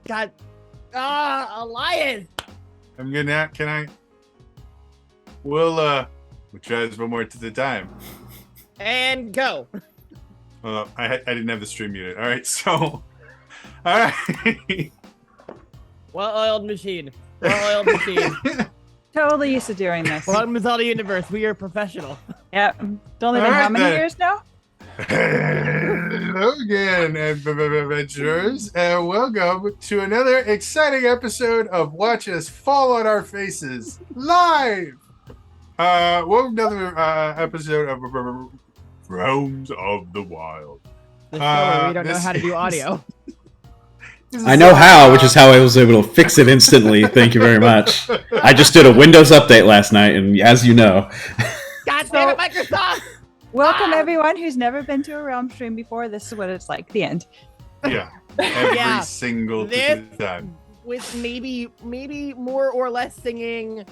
God. Elias. I'm good now. Can I? We'll try this one more at the time. And go. I didn't have the stream muted. All right, so, all right. Well-oiled machine. Well-oiled machine. Totally used to doing this. Welcome to Zelda Universe. We are professional. Yep. It's only been how many years now? Hello again, adventurers, and welcome to another exciting episode of Watch Us Fall on Our Faces live. Welcome to another episode of Realms of the Wild. The show where we don't know how to do audio. I know how, which is how I was able to fix it instantly. Thank you very much. I just did a Windows update last night, and as you know, God damn it, Microsoft! Welcome everyone who's never been to a Realm stream before. This is what it's like. The end. Yeah, every Yeah. single This- time. With maybe more or less singing.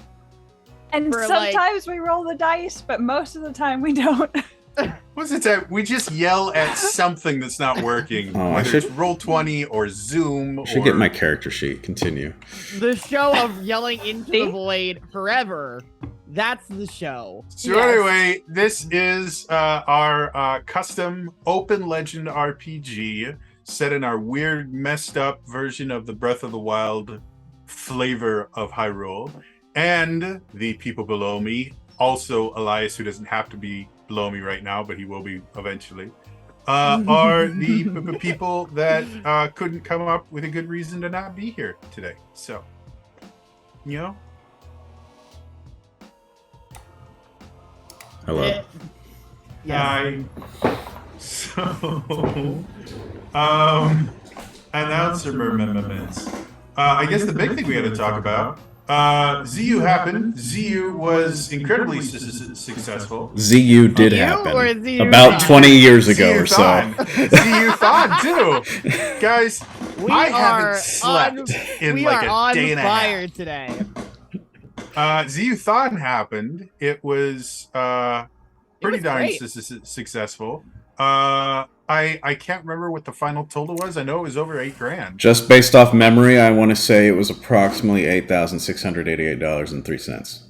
And For, sometimes we roll the dice, but most of the time we don't. What's it that we just yell at something that's not working, Oh, I whether it's should- Roll20 or Zoom. I should get my character sheet. Continue. The show of yelling into See? the void forever. That's the show. So Yes. anyway, this is our custom Open Legend RPG set in our weird, messed up version of the Breath of the Wild flavor of Hyrule. And the people below me, also Elias, who doesn't have to be below me right now, but he will be eventually, are the people that couldn't come up with a good reason to not be here today. So, you know. Hello. Yeah. So, announcer moments. I guess the big thing we had to talk about. ZU happened. ZU was incredibly successful. ZU did You or happen ZU about Thon? 20 years ago or so. ZU thon too, guys. We I are haven't slept on, in we like are a day on and a fire half. today. ZU thon happened. It was pretty was darn great. successful. I can't remember what the final total was. I know it was over $8,000. Just based off memory, I want to say it was approximately $8,688.03.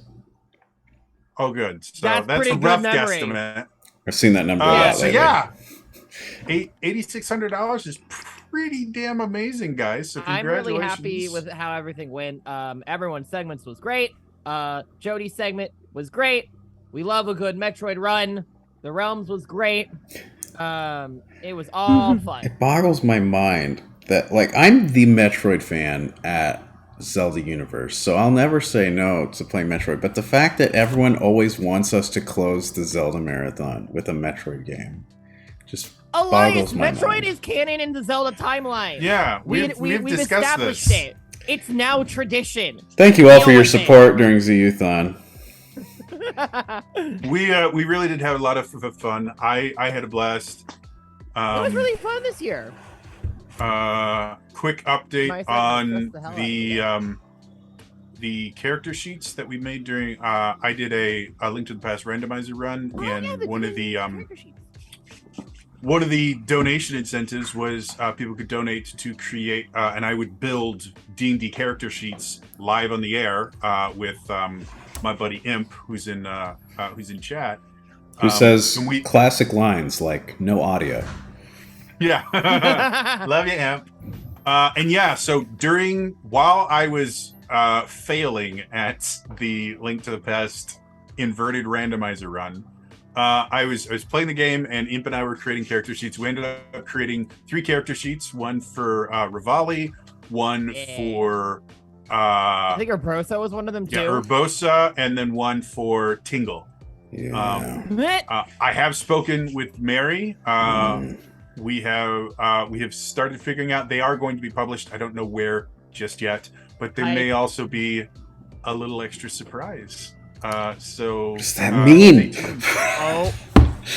Oh, good. So That's that's pretty a good rough memory. guesstimate. I've seen that number a lot So lately. yeah, $8,600 is pretty damn amazing, guys. So I'm congratulations. really happy with how everything went. Everyone's segments was great. Jody's segment was great. We love a good Metroid run. The Realms was great. It was all fun. It boggles my mind that, like, I'm the Metroid fan at Zelda Universe, so I'll never say no to playing Metroid. But the fact that everyone always wants us to close the Zelda marathon with a Metroid game just Elias, boggles my Metroid mind. is canon in the Zelda timeline. Yeah, we've discussed established this. it. It's now tradition. Thank you all for Deal your with it. support during ZU-thon. We really did have a lot of fun. I had a blast. It was really fun this year. Quick My update segment on stressed the hell out of the character sheets that we made during. I did a Link to the Past randomizer run, and one of the donation incentives was people could donate to create, and I would build D&D character sheets live on the air with my buddy Imp, who's in chat. Who says and we- classic lines like "no audio." Yeah. Love you, Amp. And yeah, so while I was failing at the Link to the Past inverted randomizer run, I was playing the game, and Imp and I were creating character sheets. We ended up creating 3 character sheets, one for Rivali, one for I think Urbosa was one of them too. Urbosa, and then one for Tingle. Yeah. I have spoken with Mary. We have started figuring out they are going to be published. I don't know where just yet, but they may also be a little extra surprise. So What does that mean? stay tuned. Oh,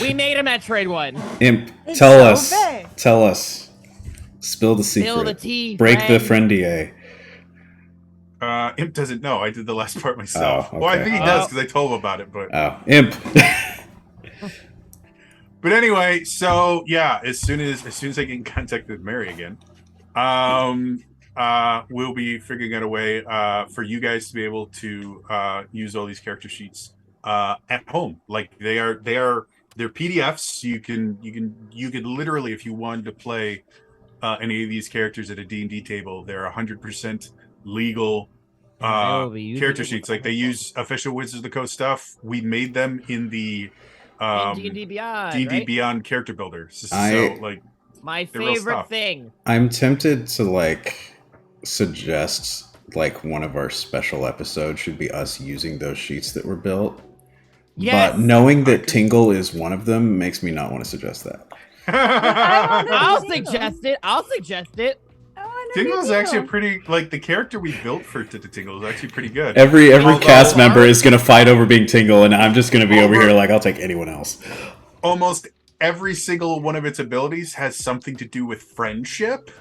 we made a Metroid one. Imp, It's tell so us. big. Tell us. Spill the secret. Spill the tea. Break the friend. friendier. Imp doesn't know. I did the last part myself. Oh, Well, I okay. think he does because I told him about it. But Oh, Imp. But anyway, so yeah, as soon as I get in contact with Mary again, we'll be figuring out a way for you guys to be able to use all these character sheets at home. Like they're PDFs. You could literally, if you wanted to play any of these characters at a D&D table, they're 100% legal character sheets. Like they use official Wizards of the Coast stuff. We made them in the D&D Beyond, D&D right? Beyond character builder. So like my they're real favorite stuff. thing. I'm tempted to like suggest like one of our special episodes should be us using those sheets that were built. Yes. But knowing that Tingle is one of them makes me not want to suggest that. I'll suggest it. Tingle is actually a pretty, like, the character we built for Tingle is actually pretty good. Every Although cast member is going to fight over being Tingle, and I'm just going to be over here like, I'll take anyone else. Almost every single one of its abilities has something to do with friendship.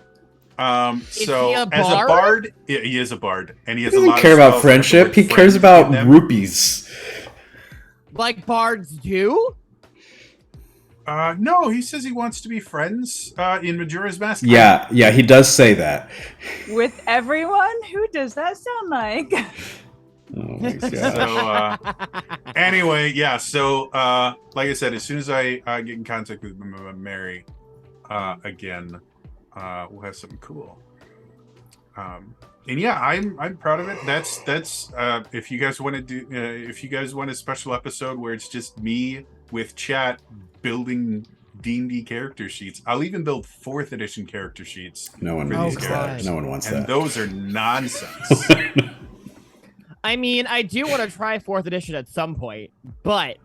So he a as a bard? bard, yeah, he is a bard, and he has He a doesn't lot care of about spells that have the friendship. word He cares friends about in them. rupees. Like bards do. No, he says he wants to be friends in Majora's Mask. Yeah, he does say that. With everyone? Who does that sound like? Oh my god. So anyway, yeah. So like I said, as soon as I get in contact with Mary again, we'll have something cool. And yeah, I'm proud of it. That's if you guys want to do if you guys want a special episode where it's just me with chat building D&D character sheets, I'll even build 4th edition character sheets. No one for wants these that. characters. No one wants And that. those are nonsense. I mean, I do want to try 4th edition at some point, but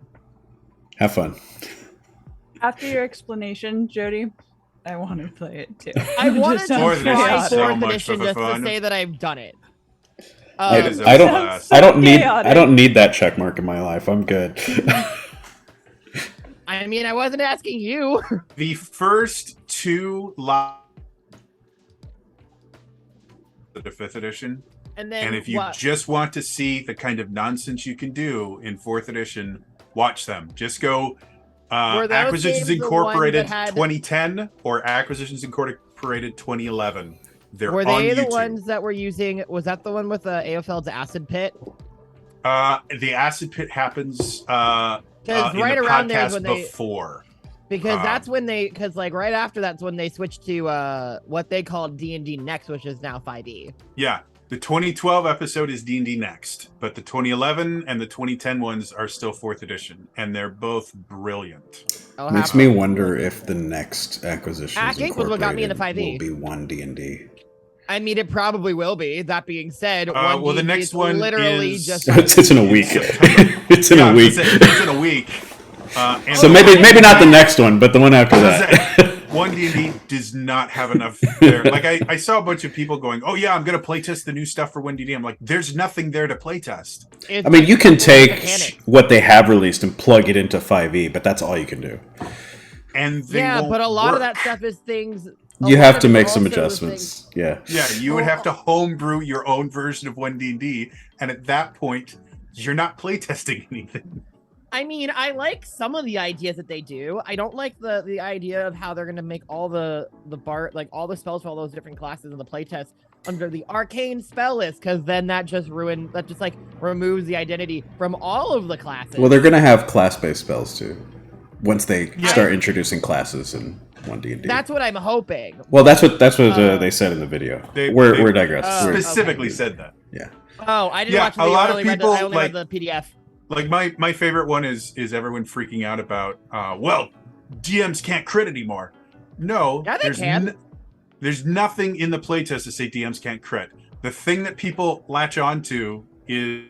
Have fun. After your explanation, Jody, I want to play it too. I want to Just Fourth sounds edition try is chaotic. so 4th much edition for just fun. to say that I've done it. It is a I blast. don't need chaotic. I don't need that check mark in my life. I'm good. I mean, I wasn't asking you. The first 2 the 5th edition. And then And if you what? just want to see the kind of nonsense you can do in 4th edition, watch them. Just go Were those Acquisitions games the ones Incorporated that had- 2010 or Acquisitions Incorporated 2011. They're Were on they the YouTube. ones that were using? Was that the one with AFL's acid pit? The acid pit happens Because in right the around there is podcast when they, before. because that's when they, because like right after that's when they switched to what they called D&D Next, which is now 5e. Yeah, the 2012 episode is D&D Next, but the 2011 and the 2010 ones are still 4th edition, and they're both brilliant. Makes me wonder if the next Acquisitions Hack Inc. was what got me into Incorporated 5e. will be one D&D. I mean, it probably will be. That being said, well, the D&D next is one literally is- just It's in a week. September. It's in a week. It's in a week. And So maybe not the next one, but the one after that. One D&D does not have enough there. Like I saw a bunch of people going, "Oh yeah, I'm gonna playtest the new stuff for one D&D." I'm like, "There's nothing there to playtest." it's I mean, you can just take mechanics. what they have released and plug it into 5e, but that's all you can do. And they Yeah, won't but a lot of work. that stuff is things. You have to make some adjustments. Yeah. Yeah, you would have to homebrew your own version of one D&D, and at that point, you're not playtesting anything. I mean, I like some of the ideas that they do. I don't like the idea of how they're gonna make all the like all the spells for all those different classes in the playtest under the arcane spell list, because then that just like removes the identity from all of the classes. Well, they're going to have class-based spells too. Once they Yeah. start introducing classes in 1D&D. That's what I'm hoping. Well, that's what they said in the video. They- We're they digressing. We're- Specifically okay. said that. yeah. Oh, I didn't Yeah, watch the a video. lot I of only read the- people, I only read like- the PDF. Like my favorite one is everyone freaking out about well, GMs can't crit anymore. No, Yeah, they can. There's nothing in the playtest to say DMs can't crit. The thing that people latch onto is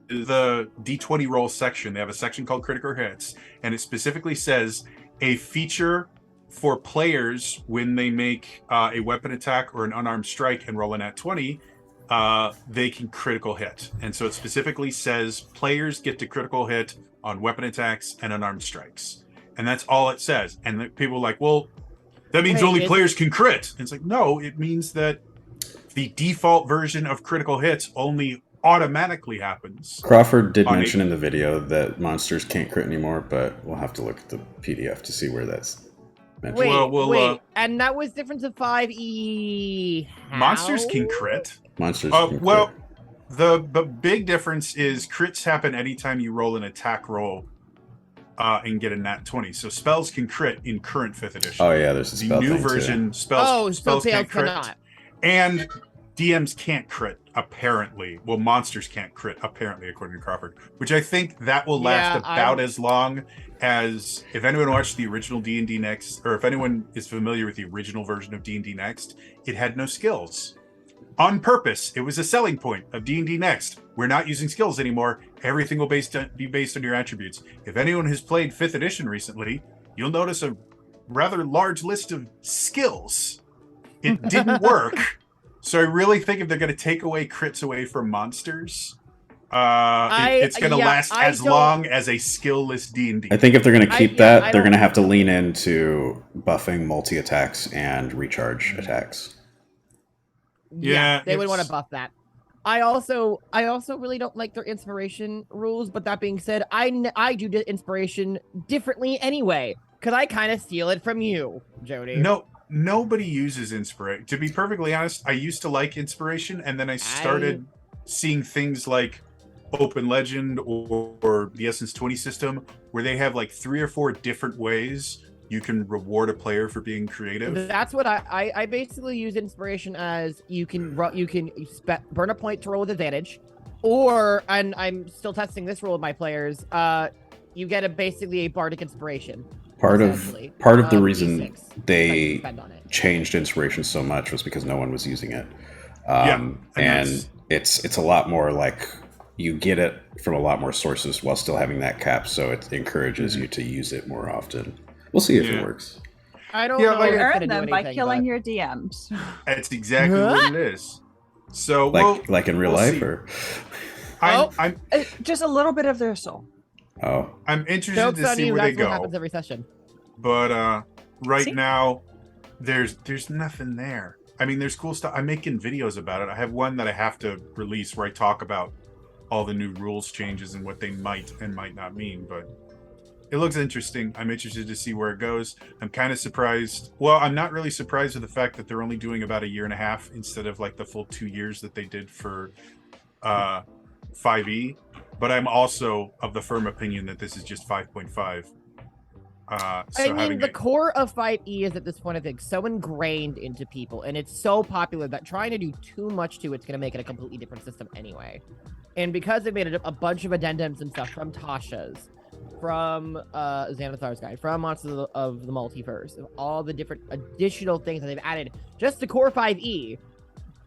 the D20 roll section. They have a section called critical hits, and it specifically says a feature for players when they make a weapon attack or an unarmed strike and roll a nat 20, they can critical hit. And so it specifically says players get to critical hit on weapon attacks and unarmed strikes. And that's all it says. And the people are like, well, that means Wait, only is- players can crit. And it's like, no, it means that the default version of critical hits only automatically happens. Crawford did On mention a- in the video that monsters can't crit anymore, but we'll have to look at the PDF to see where that's Wait, Well, and that was different to 5e. monsters how? can crit. Monsters. Well, the big difference is crits happen anytime you roll an attack roll and get a nat 20. So spells can crit in current 5th edition. Oh yeah, there's a The spell new thing, too. version, spells so can't crit. cannot. And DMs can't crit, apparently. Well, monsters can't crit, apparently, according to Crawford. Which I think that will last about as long as... If anyone watched the original D&D Next, or if anyone is familiar with the original version of D&D Next, it had no skills. On purpose, it was a selling point of D&D Next. We're not using skills anymore. Everything will be based on your attributes. If anyone has played 5th edition recently, you'll notice a rather large list of skills. It didn't work. So I really think if they're going to take away crits away from monsters, it's going to last as long as a skill-less D&D. I think if they're going to keep that, they're don't- going to have to lean into buffing multi-attacks and recharge attacks. Yeah, they would want to it's- buff that. I also really don't like their inspiration rules. But that being said, I do the inspiration differently anyway, because I kind of steal it from you, Jody. No, nobody uses inspiration. To be perfectly honest, I used to like inspiration, and then I started seeing things like Open Legend or the Essence 20 system, where they have like 3 or 4 different ways you can reward a player for being creative. That's what I basically use inspiration as. You can burn a point to roll with advantage, or, and I'm still testing this rule with my players, you get basically a bardic inspiration. Part of the reason D6 they spend on it. changed inspiration so much was because no one was using it. And And it's a lot more like you get it from a lot more sources while still having that cap, so it encourages you to use it more often. We'll see if it works. I don't Yeah, know. like- if it's Earn gonna do them by anything, killing but- your DMs. That's exactly what it is. So, Like in real we'll life, see. or I'm Just a little bit of their soul. oh, I'm interested Jokes to on see you. where they That's what go. happens every session. But right See? now, there's nothing there. I mean, there's cool stuff. I'm making videos about it. I have one that I have to release where I talk about all the new rules changes and what they might and might not mean. But it looks interesting. I'm interested to see where it goes. I'm kind of surprised. Well, I'm not really surprised with the fact that they're only doing about 1.5 years instead of like the full 2 years that they did for 5e. But I'm also of the firm opinion that this is just 5.5. I mean, the core of 5e is at this point, I think, so ingrained into people, and it's so popular that trying to do too much to it's going to make it a completely different system anyway. And because they made a bunch of addendums and stuff from Tasha's, from Xanathar's Guide, from Monsters of the Multiverse, all the different additional things that they've added just to core 5e,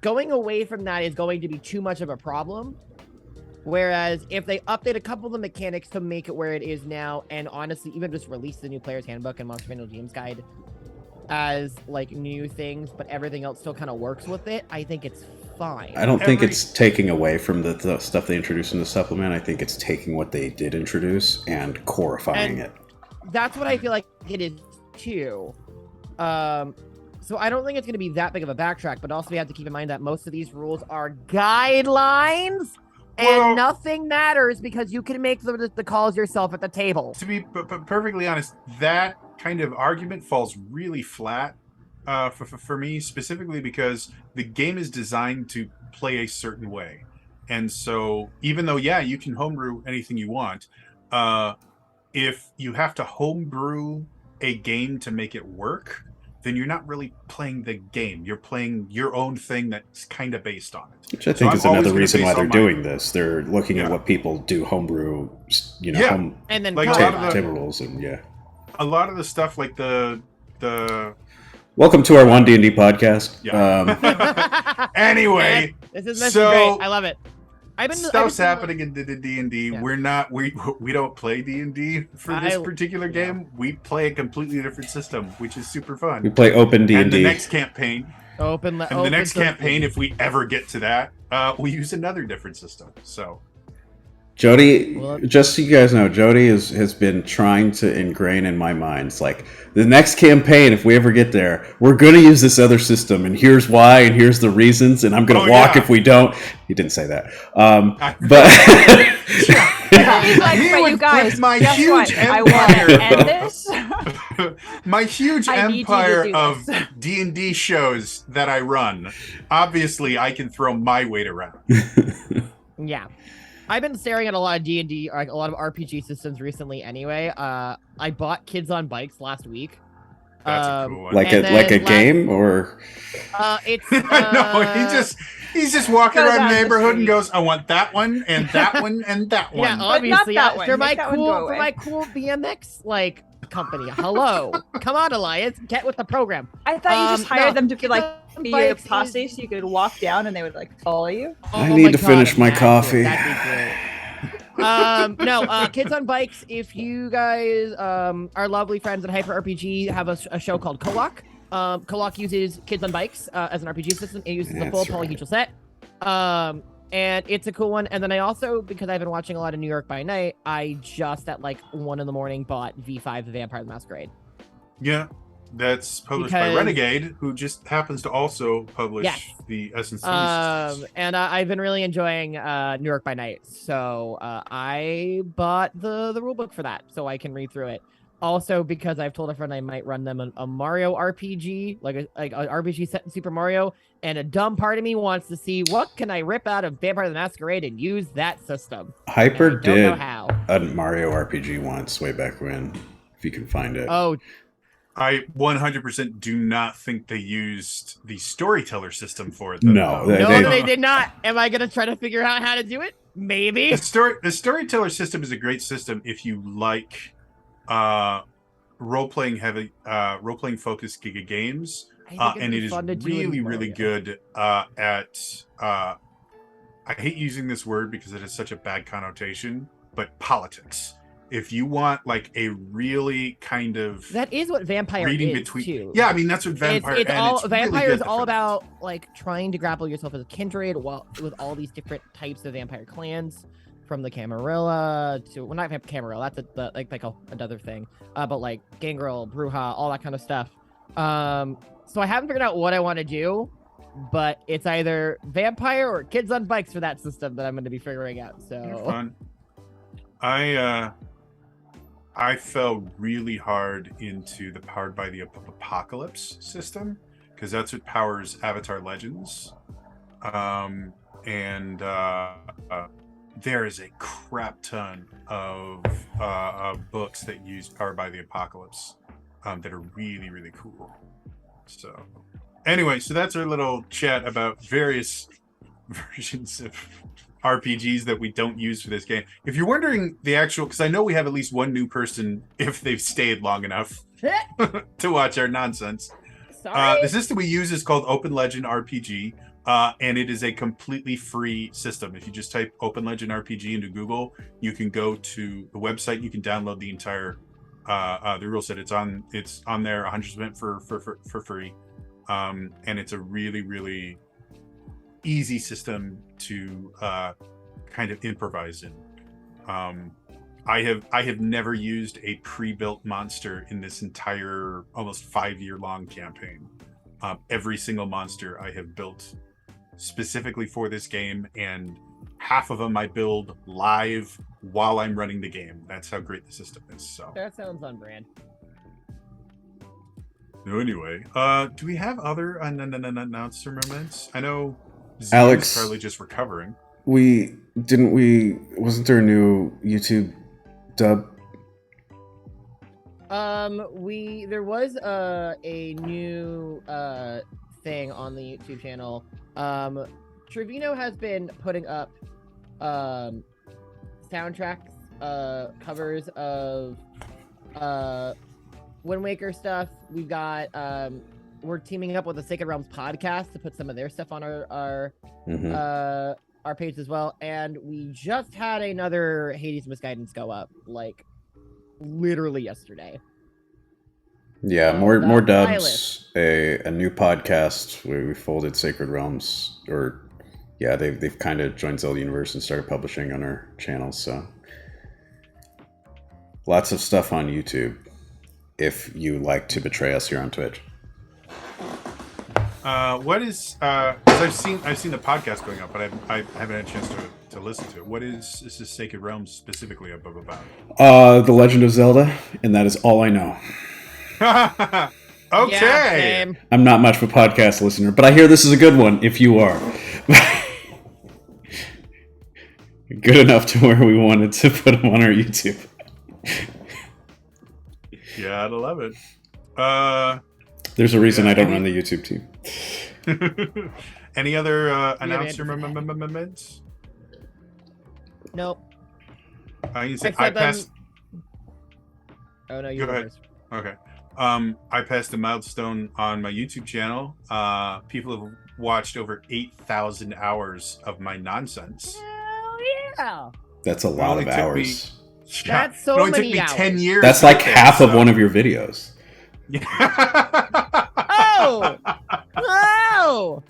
going away from that is going to be too much of a problem. Whereas if they update a couple of the mechanics to make it where it is now, and honestly, even just release the new Player's Handbook and Monster Manual GM's Guide as like new things, but everything else still kind of works with it, I think it's fine. I don't think it's taking away from the stuff they introduced in the supplement. I think it's taking what they did introduce and corifying it. That's what I feel like it is too. So I don't think it's going to be that big of a backtrack, but also we have to keep in mind that most of these rules are guidelines. And nothing matters because you can make the calls yourself at the table. To be perfectly honest, that kind of argument falls really flat for me, specifically because the game is designed to play a certain way. And so even though, yeah, you can homebrew anything you want, if you have to homebrew a game to make it work, then you're not really playing the game. You're playing your own thing that's kind of based on it. Which I think is another reason why they're doing this. They're looking at Yeah. what people do homebrew, you know, Yeah. And then Like a lot table, of the- table rules, and yeah. A lot of the stuff like the Welcome to our 1D&D podcast. Yeah. Anyway, this is so great. I love it. stuff's happening in the D&D. Yeah. We're not we don't play D&D for this particular yeah. game. We play a completely different system, which is super fun. We play open D&D. And the next campaign, Open if we ever get to that, we use another different system. So Jody, Well- just so you guys know, Jody has been trying to ingrain in my mind. It's like, the next campaign, if we ever get there, we're going to use this other system, and here's why, and here's the reasons, and I'm going to walk yeah. if we don't. He didn't say that. I- But yeah, He's like, Me but you with guys, my guess huge what? I want empire. to end this. My huge I need you to empire do of this. D&D shows that I run. Obviously, I can throw my weight around. Yeah. I've been staring at a lot of D&D, like a lot of RPG systems recently anyway. I bought Kids on Bikes last week. That's a cool one. like And a then game or It's No, he's just walking Goes around on the the neighborhood and street. goes, I want that one and that one and that yeah, one. obviously that one. for my Make that one go cool for away. my cool BMX like company. Hello. Come on, Elias, get with the program. I thought you just hired no, them to be Kids like on be your Bikes posse, is- so you could walk down and they would like follow you. I Oh need my to God, finish my imagine. coffee. That'd be great. No, Kids on Bikes. If you guys, our lovely friends at Hyper RPG have a show called Kolok. Kolok uses Kids on Bikes as an RPG system. It uses the full That's right. polyhedral set. And it's a cool one. And then I also, because I've been watching a lot of New York by Night, I just at like 1 a.m. bought V5 The Vampire the Masquerade. Yeah, that's published by Because- Renegade, who just happens to also publish Yes. the S&C systems. And I've been really enjoying New York by Night, so I bought the rulebook for that so I can read through it. Also, because I've told a friend I might run them a Mario RPG, like an RPG set in Super Mario, and a dumb part of me wants to see what can I rip out of Vampire the Masquerade and use that system. Hyper And I don't know did how. a Mario RPG once, way back when, if you can find it. Oh, I 100% do not think they used the storyteller system for it. No, though. no, they did not. Am I gonna try to figure out how to do it? Maybe. The storyteller system is a great system if you like role-playing focused Giga games. I think it'd And be it is fun to do in really Mario. good at I hate using this word because it has such a bad connotation, but politics. If you want like a really kind of That is what Vampire reading is between, too. yeah, I mean that's what Vampire. It's and all it's really Vampire good is all for that. about like trying to grapple yourself as a kindred with all these different types of vampire clans, from the Camarilla to not Camarilla, that's another thing. But like Gangrel, Bruja, all that kind of stuff. So I haven't figured out what I want to do, but it's either Vampire or Kids on Bikes for that system that I'm going to be figuring out. They're So fun. I fell really hard into the Powered by the Apocalypse system because that's what powers Avatar Legends. There is a crap ton of books that use Powered by the Apocalypse that are really, really cool. So anyway, so that's our little chat about various versions of RPGs that we don't use for this game. If you're wondering the actual, because I know we have at least one new person if they've stayed long enough to watch our nonsense. sorry. The system we use is called Open Legend RPG, and it is a completely free system. If you just type Open Legend RPG into Google, you can go to the website. You can download the entire the rule set. It's on there 100% for free, and it's a really, really easy system to kind of improvise in. I have never used a pre-built monster in this entire almost 5-year long campaign. Every single monster I have built specifically for this game, and half of them I build live while I'm running the game. That's how great the system is. So That sounds on brand. anyway, do we have other announcements? I know Z's Alex. probably just recovering. Wasn't there a new YouTube dub? There was a new thing on the YouTube channel. Trevino has been putting up soundtracks, covers of Wind Waker stuff. We've got we're teaming up with the Sacred Realms podcast to put some of their stuff on our page as well. And we just had another Hades Misguidance go up, like literally yesterday. Yeah, Oh, more that dubs. A new podcast where we folded Sacred Realms, or yeah, they've kind of joined Zelda Universe and started publishing on our channel. So lots of stuff on YouTube. If you like to betray us here on Twitch. What is? Because I've seen the podcast going up, but I haven't had a chance to listen to. What is this Sacred Realms specifically about? The Legend of Zelda, and that is all I know. Okay. Yeah, same. I'm not much of a podcast listener, but I hear this is a good one if you are. Good enough to where we wanted to put them on our YouTube. Yeah, I'd love it. There's a reason I don't run the YouTube team. Any other have announcements? Nope. I Except passed. Oh no, you Go ahead. first. Okay. I passed a milestone on my YouTube channel. People have watched over 8,000 hours of my nonsense. Hell yeah! That's a lot of hours. That's so it only many took me hours. 10 years. That's to like get there, half of so- one of your videos. Oh! Oh!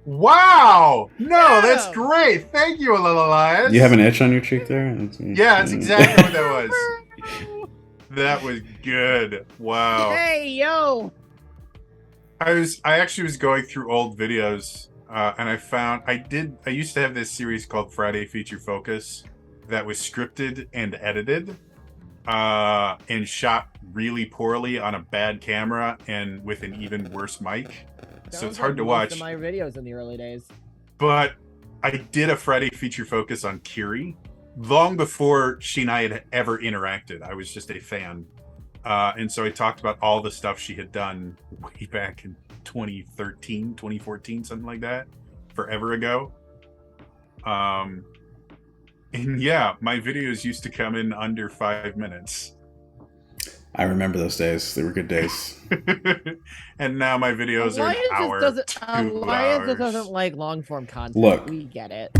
Wow! No, that's Yeah. great. Thank you, Elias. You have an itch on your cheek there? Yeah, that's exactly what that was. That was good. Wow. Hey yo! I actually was going through old videos, and I found I used to have this series called Friday Feature Focus that was scripted and edited, and shot really poorly on a bad camera and with an even worse mic. So it's hard to watch. Most of my videos in the early days. But I did a Friday Feature Focus on Kiri long before she and I had ever interacted. I was just a fan. And so I talked about all the stuff she had done way back in 2013, 2014, something like that, forever ago. And yeah, my videos used to come in under 5 minutes. I remember those days. They were good days. And now my videos are an hour, 2 Elias hours. doesn't like long form content. Look. We get it.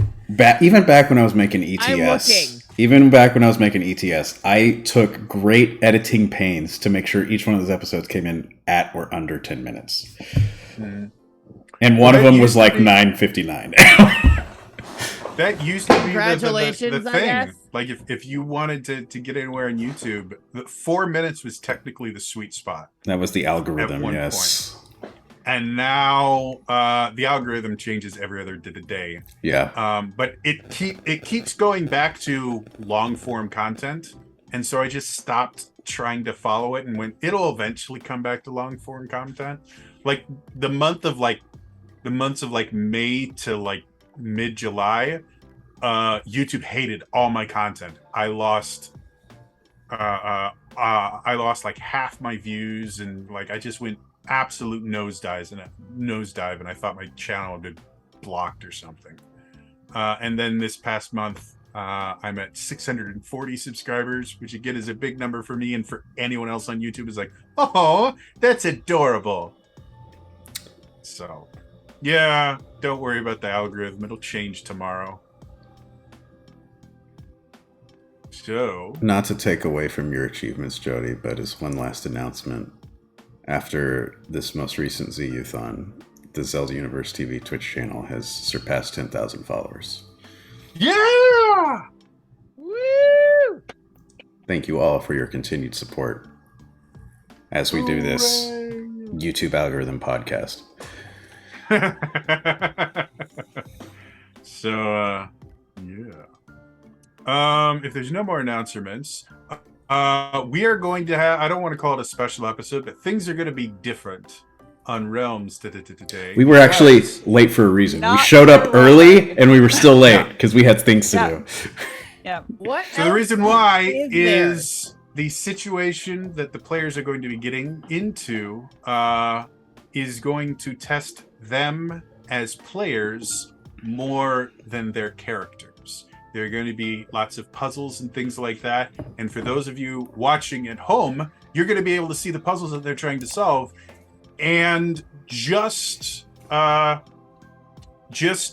Even back when I was making ETS, I'm looking. even back when I was making ETS, I took great editing pains to make sure each one of those episodes came in at or under 10 minutes. Mm. And one of That them was used to like be- 9:59. That used to be Congratulations, the I thing. guess. Like if you wanted to get anywhere on YouTube, 4 minutes was technically the sweet spot. That was the algorithm, one yes. And now the algorithm changes every other day. Yeah. But it keeps going back to long form content, and so I just stopped trying to follow it and when it'll eventually come back to long form content. Like the months of May to like mid-July, YouTube hated all my content. I lost like half my views, and like I just went absolute nosedive, and I thought my channel had been blocked or something. And then this past month, I'm at 640 subscribers, which again is a big number for me, and for anyone else on YouTube is like, oh, that's adorable. So, yeah, don't worry about the algorithm; it'll change tomorrow. So, Not to take away from your achievements, Jody, but as one last announcement, after this most recent Z-Youthon, the Zelda Universe TV Twitch channel has surpassed 10,000 followers. yeah. Woo! Thank you all for your continued support as we do this YouTube algorithm podcast. So, yeah. If there's no more announcements, we are going to have, I don't want to call it a special episode, but things are going to be different on Realms today. We were actually because- late for a reason. We Not showed up for early and we were still late Yeah. because we had things to Yeah. do. Yeah. What? So the else reason why there? is the situation that the players are going to be getting into is going to test them as players more than their characters. There are going to be lots of puzzles and things like that. And for those of you watching at home, you're going to be able to see the puzzles that they're trying to solve. And just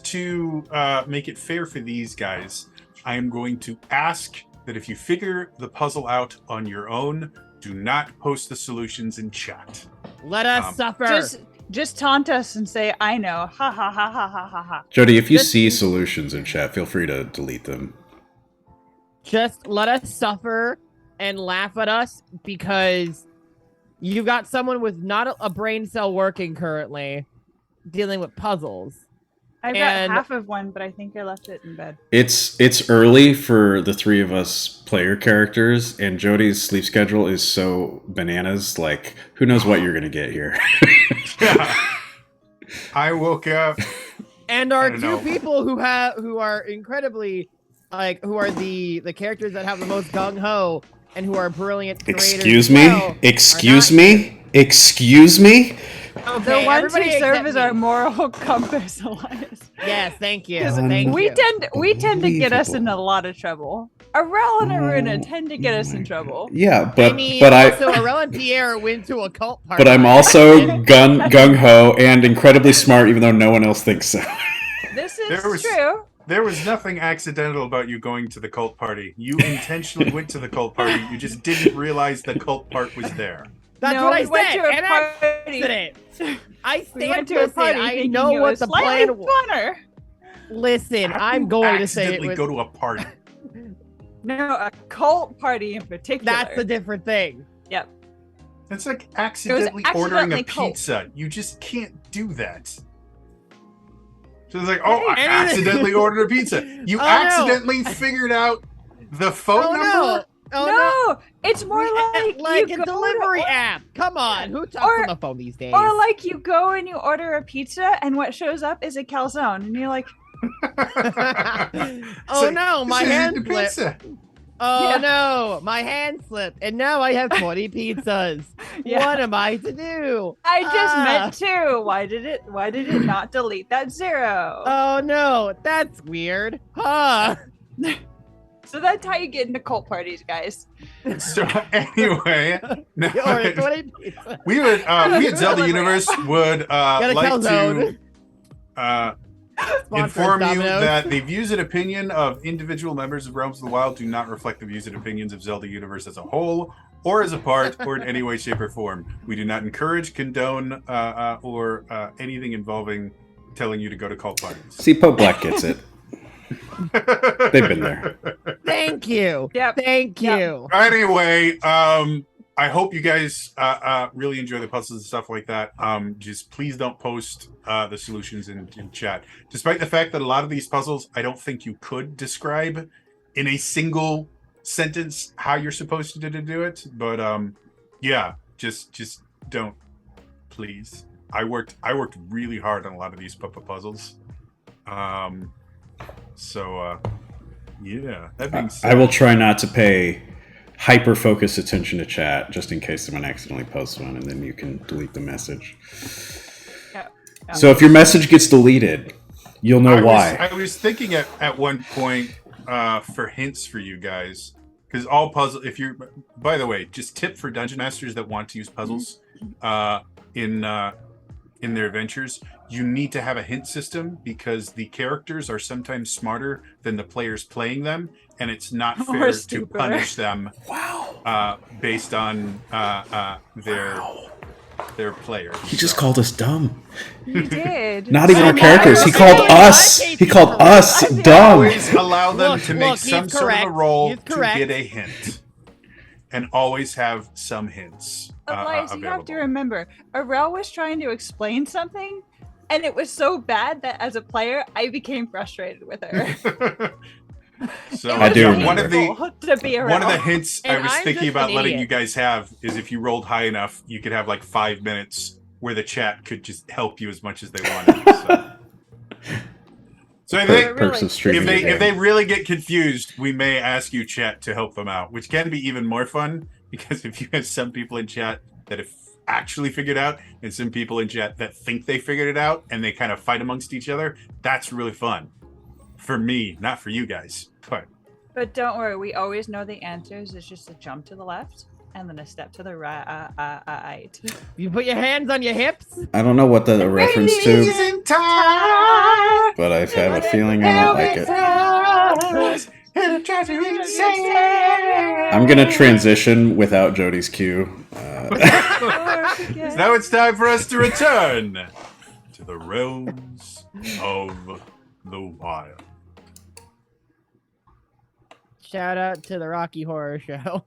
to make it fair for these guys, I am going to ask that if you figure the puzzle out on your own, do not post the solutions in chat. Let us suffer. Just taunt us and say, I know. Ha ha ha ha ha ha ha. Jody, if you Just- see solutions in chat, feel free to delete them. Just let us suffer and laugh at us because you've got someone with not a brain cell working currently dealing with puzzles. I've And- got half of one, but I think I left it in bed. It's early for the three of us player characters, and Jody's sleep schedule is so bananas. Like, who knows what you're gonna get here? Yeah. I woke up. And I our don't two know. people who are incredibly who are the characters that have the most gung ho and who are brilliant creators. Excuse as me? well, Excuse are not me? Excuse me? Okay, The ones everybody who serve except as our me. moral compass, Elias. Yes, thank you. 'Cause Thank we you. tend to get us in a Unbelievable. lot of trouble. Arel and Aruna Oh, tend to get us my in trouble. Yeah, I mean, but also, Arel and Pierre went to a cult party. but I'm also gung ho and incredibly smart, even though no one else thinks so. This is There was- true. There was nothing accidental about you going to the cult party. You intentionally went to the cult party. You just didn't realize the cult part was there. That's no, what I we went said. to a An party. accident. I We stand went to a to party it. I thinking know it what was the slightly plan was. funner. Listen, How do I'm you going to say it accidentally was. go to a party. No, a cult party in particular. That's a different thing. Yep. It's like accidentally ordering accidentally a cult. pizza. You just can't do that. So it's like, oh, I Anything- accidentally ordered a pizza. You Oh, no. accidentally figured out the phone Oh number. no! Oh no! no, it's more like you a go delivery to, app. Come on, who talks Or- on the phone these days? Or like you go and you order a pizza, and what shows up is a calzone, and you're like, Oh So, no, my this isn't hand the slipped. pizza. Oh Yeah. no, my hand slipped, and now I have 20 pizzas. Yeah. What am I to do? I just Ah. meant to. Why did it not delete that zero? Oh no, that's weird. Huh? So that's how you get into cult parties, guys. So anyway, now, You ordered 20 pizzas. we would we at Zelda Universe would Got a like calzone. to Sponsor inform you Domino's. that the views and opinion of individual members of Realms of the Wild do not reflect the views and opinions of Zelda Universe as a whole, or as a part, or in any way, shape, or form. We do not encourage, condone, or anything involving telling you to go to cult parties. See, Pope Black gets it. They've been there. Thank you. Yep. Thank Yep. you. Anyway, I hope you guys really enjoy the puzzles and stuff like that. Just please don't post the solutions in chat. Despite the fact that a lot of these puzzles, I don't think you could describe in a single sentence how you're supposed to do it. But yeah, just don't, please. I worked really hard on a lot of these puzzles. Yeah. That being said, I will try not to pay hyper focused attention to chat just in case someone accidentally posts one, and then you can delete the message. Yeah. So if your message gets deleted, you'll know why. I was thinking at one point for hints for you guys, because all puzzle. If you're, by the way, just tip for dungeon masters that want to use puzzles in their adventures. You need to have a hint system because the characters are sometimes smarter than the players playing them, and it's not Or fair to stupider. punish them Wow. based on their players. He just So- called us dumb. He did. Not even I our know, characters. I He was called saying, us. my case He is called correct. us I think dumb. Always allow them Look, to make look, some he's sort of correct. a roll He's to correct. get a hint, and always have some hints Elias, you have to available. remember, Arel was trying to explain something, and it was so bad that as a player, I became frustrated with her. So I do yeah, remember. one of the Painful to be Arel. one of the hints I And was I'm thinking just about an letting idiot. you guys have is if you rolled high enough, you could have like 5 minutes where the chat could just help you as much as they wanted. So I think Perks of streaming. if they really get confused, we may ask you chat to help them out, which can be even more fun because if you have some people in chat that have actually figured out and some people in chat that think they figured it out and they kind of fight amongst each other, that's really fun for me, not for you guys. But don't worry, we always know the answers. It's just a jump to the left and then a step to the right. You put your hands on your hips. I don't know what that a reference to, in time. but I have a feeling I don't like it. I'm gonna transition without Jody's cue. Now it's time for us to return to the realms of the wild. Shout out to the Rocky Horror Show.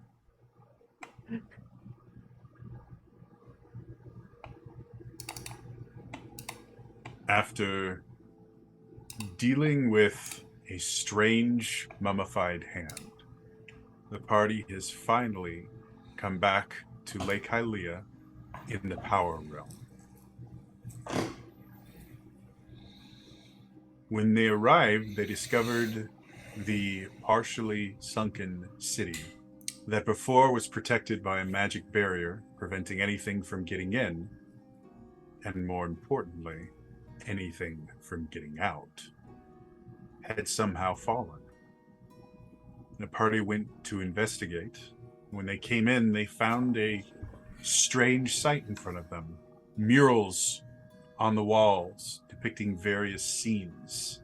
After dealing with a strange mummified hand. The party has finally come back to Lake Hylia in the Power Realm. When they arrived, they discovered the partially sunken city that before was protected by a magic barrier, preventing anything from getting in, and more importantly, anything from getting out, had somehow fallen. The party went to investigate. When they came in, they found a strange sight in front of them. Murals on the walls depicting various scenes.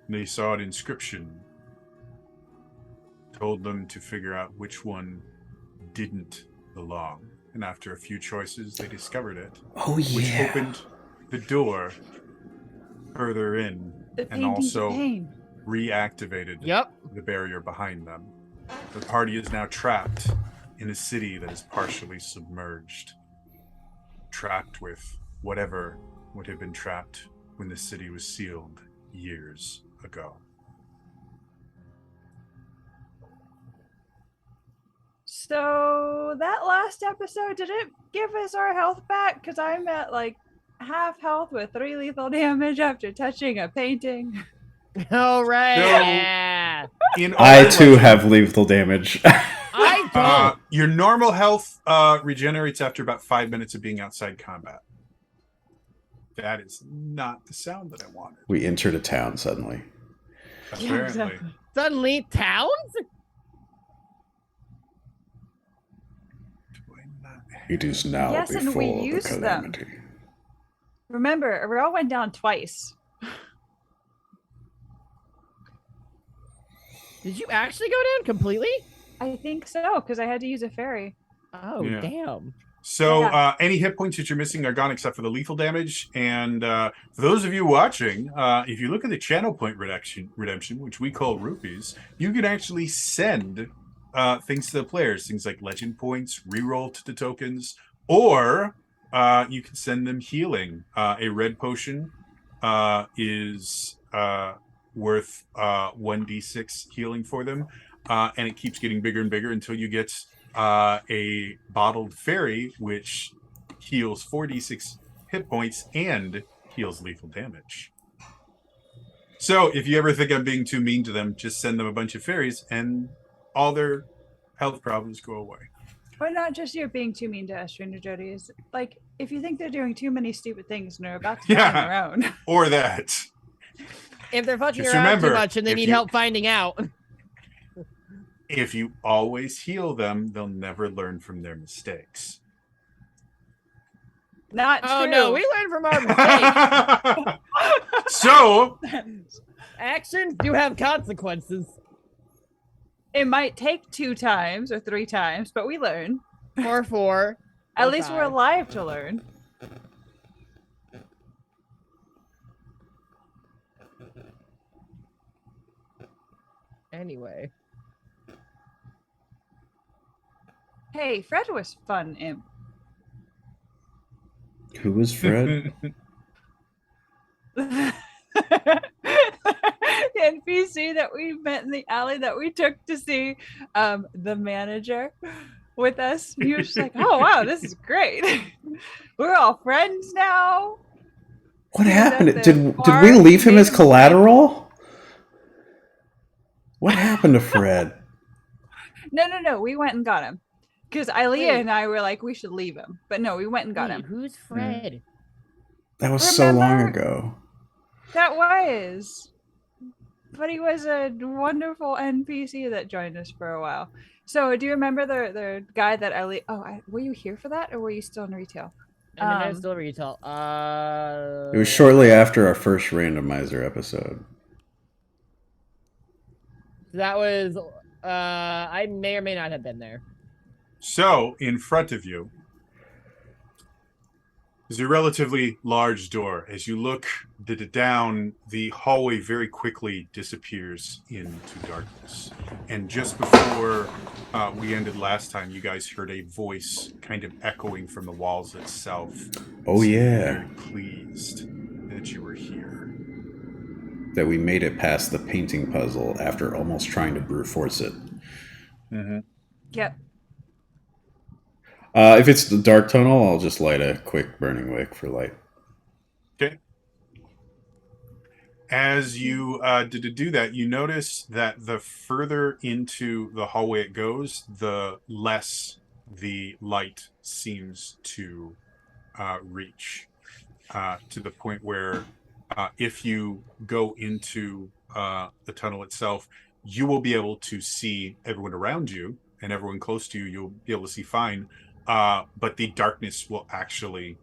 They saw an inscription, told them to figure out which one didn't belong. And after a few choices, they discovered it. Oh, Which yeah. opened the door further in and also reactivated Yep. the barrier behind them. The party is now trapped in a city that is partially submerged. Trapped with whatever would have been trapped when the city was sealed years ago. So that last episode, did it give us our health back? Because I'm at like half health with 3 lethal damage after touching a painting. All right. So- Yeah. In I Open too Legend, have lethal damage. I don't. your normal health regenerates after about 5 minutes of being outside combat. That is not the sound that I wanted. We entered a town suddenly. Apparently. Suddenly, towns? It is now Yes, and we before the used them. calamity. Remember, we all went down twice. Did you actually go down completely? I think so, because I had to use a ferry. Oh, Yeah. damn. So Yeah. any hit points that you're missing are gone except for the lethal damage. And for those of you watching, if you look at the channel point redemption, which we call rupees, you can actually send things to the players, things like legend points, reroll to the tokens, or you can send them healing. A red potion is worth 1d6 healing for them, and it keeps getting bigger and bigger until you get a bottled fairy, which heals 4d6 hit points and heals lethal damage. So if you ever think I'm being too mean to them, just send them a bunch of fairies and all their health problems go away. But not just you're being too mean to us, Stranger Jody. Is like, if you think they're doing too many stupid things and are about to die on their own. Or that. If they're fucking Just around remember, too much and they if need you- help finding out. If you always heal them, they'll never learn from their mistakes. Not true. Oh, no. We learn from our mistakes. So, Actions do have consequences. It might take 2 times or 3 times, but we learn. Or 4. At or least we're 5. alive to learn. Anyway. Hey, Fred was fun, Imp. Who is Fred? The NPC that we met in the alley that we took to see the manager with us. He was just like, oh, wow, this is great. We're all friends now. What He was at happened? the Did we bar, leave him made as him- collateral? What happened to Fred? No. We went and got him. Because Ilea Wait. and I were like, we should leave him. But no, we went and got Wait, him. who's Fred? That was so long Remember? ago. That was. But he was a wonderful NPC that joined us for a while. So do you remember the guy that Ilea... Oh, were you here for that? Or were you still in retail? And then still retail. It was shortly after our first randomizer episode. That was. I may or may not have been there. So, in front of you, There's a relatively large door. As you look down, the hallway very quickly disappears into darkness. And just before we ended last time, you guys heard a voice kind of echoing from the walls itself. Oh, seeming yeah. Very pleased that you were here. That we made it past the painting puzzle after almost trying to brute force it. Mm-hmm. Yep. If it's the dark tunnel, I'll just light a quick burning wick for light. Okay. As you do that, you notice that the further into the hallway it goes, the less the light seems to reach, to the point where if you go into the tunnel itself, you will be able to see everyone around you and everyone close to you. You'll be able to see fine, but the darkness will actually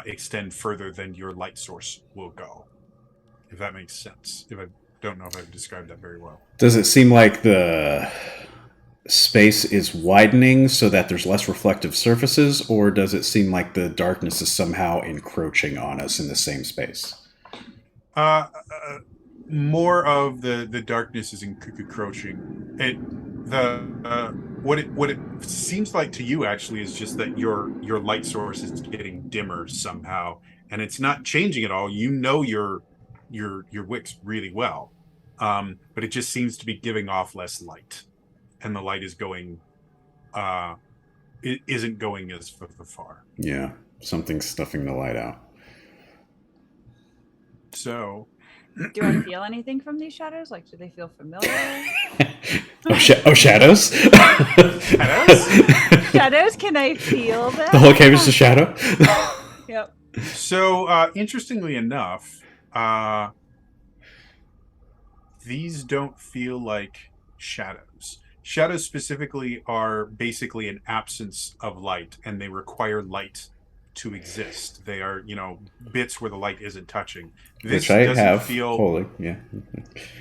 extend further than your light source will go. If that makes sense. If I don't know if I've described that very well. Does it seem like the space is widening so that there's less reflective surfaces, or does it seem like the darkness is somehow encroaching on us in the same space? More of the darkness is encroaching. What it seems like to you actually is just that your light source is getting dimmer somehow, and it's not changing at all. You know your wicks really well, but it just seems to be giving off less light, and the light is going it isn't going as far. Yeah, something's stuffing the light out. So Do I feel anything from these shadows? Like, do they feel familiar? Shadows? Shadows? Can I feel them? The whole cave is a shadow? Yep. So interestingly enough, these don't feel like shadows. Shadows specifically are basically an absence of light, and they require light to exist. They are, bits where the light isn't touching. This Which I doesn't have feel wholly, yeah.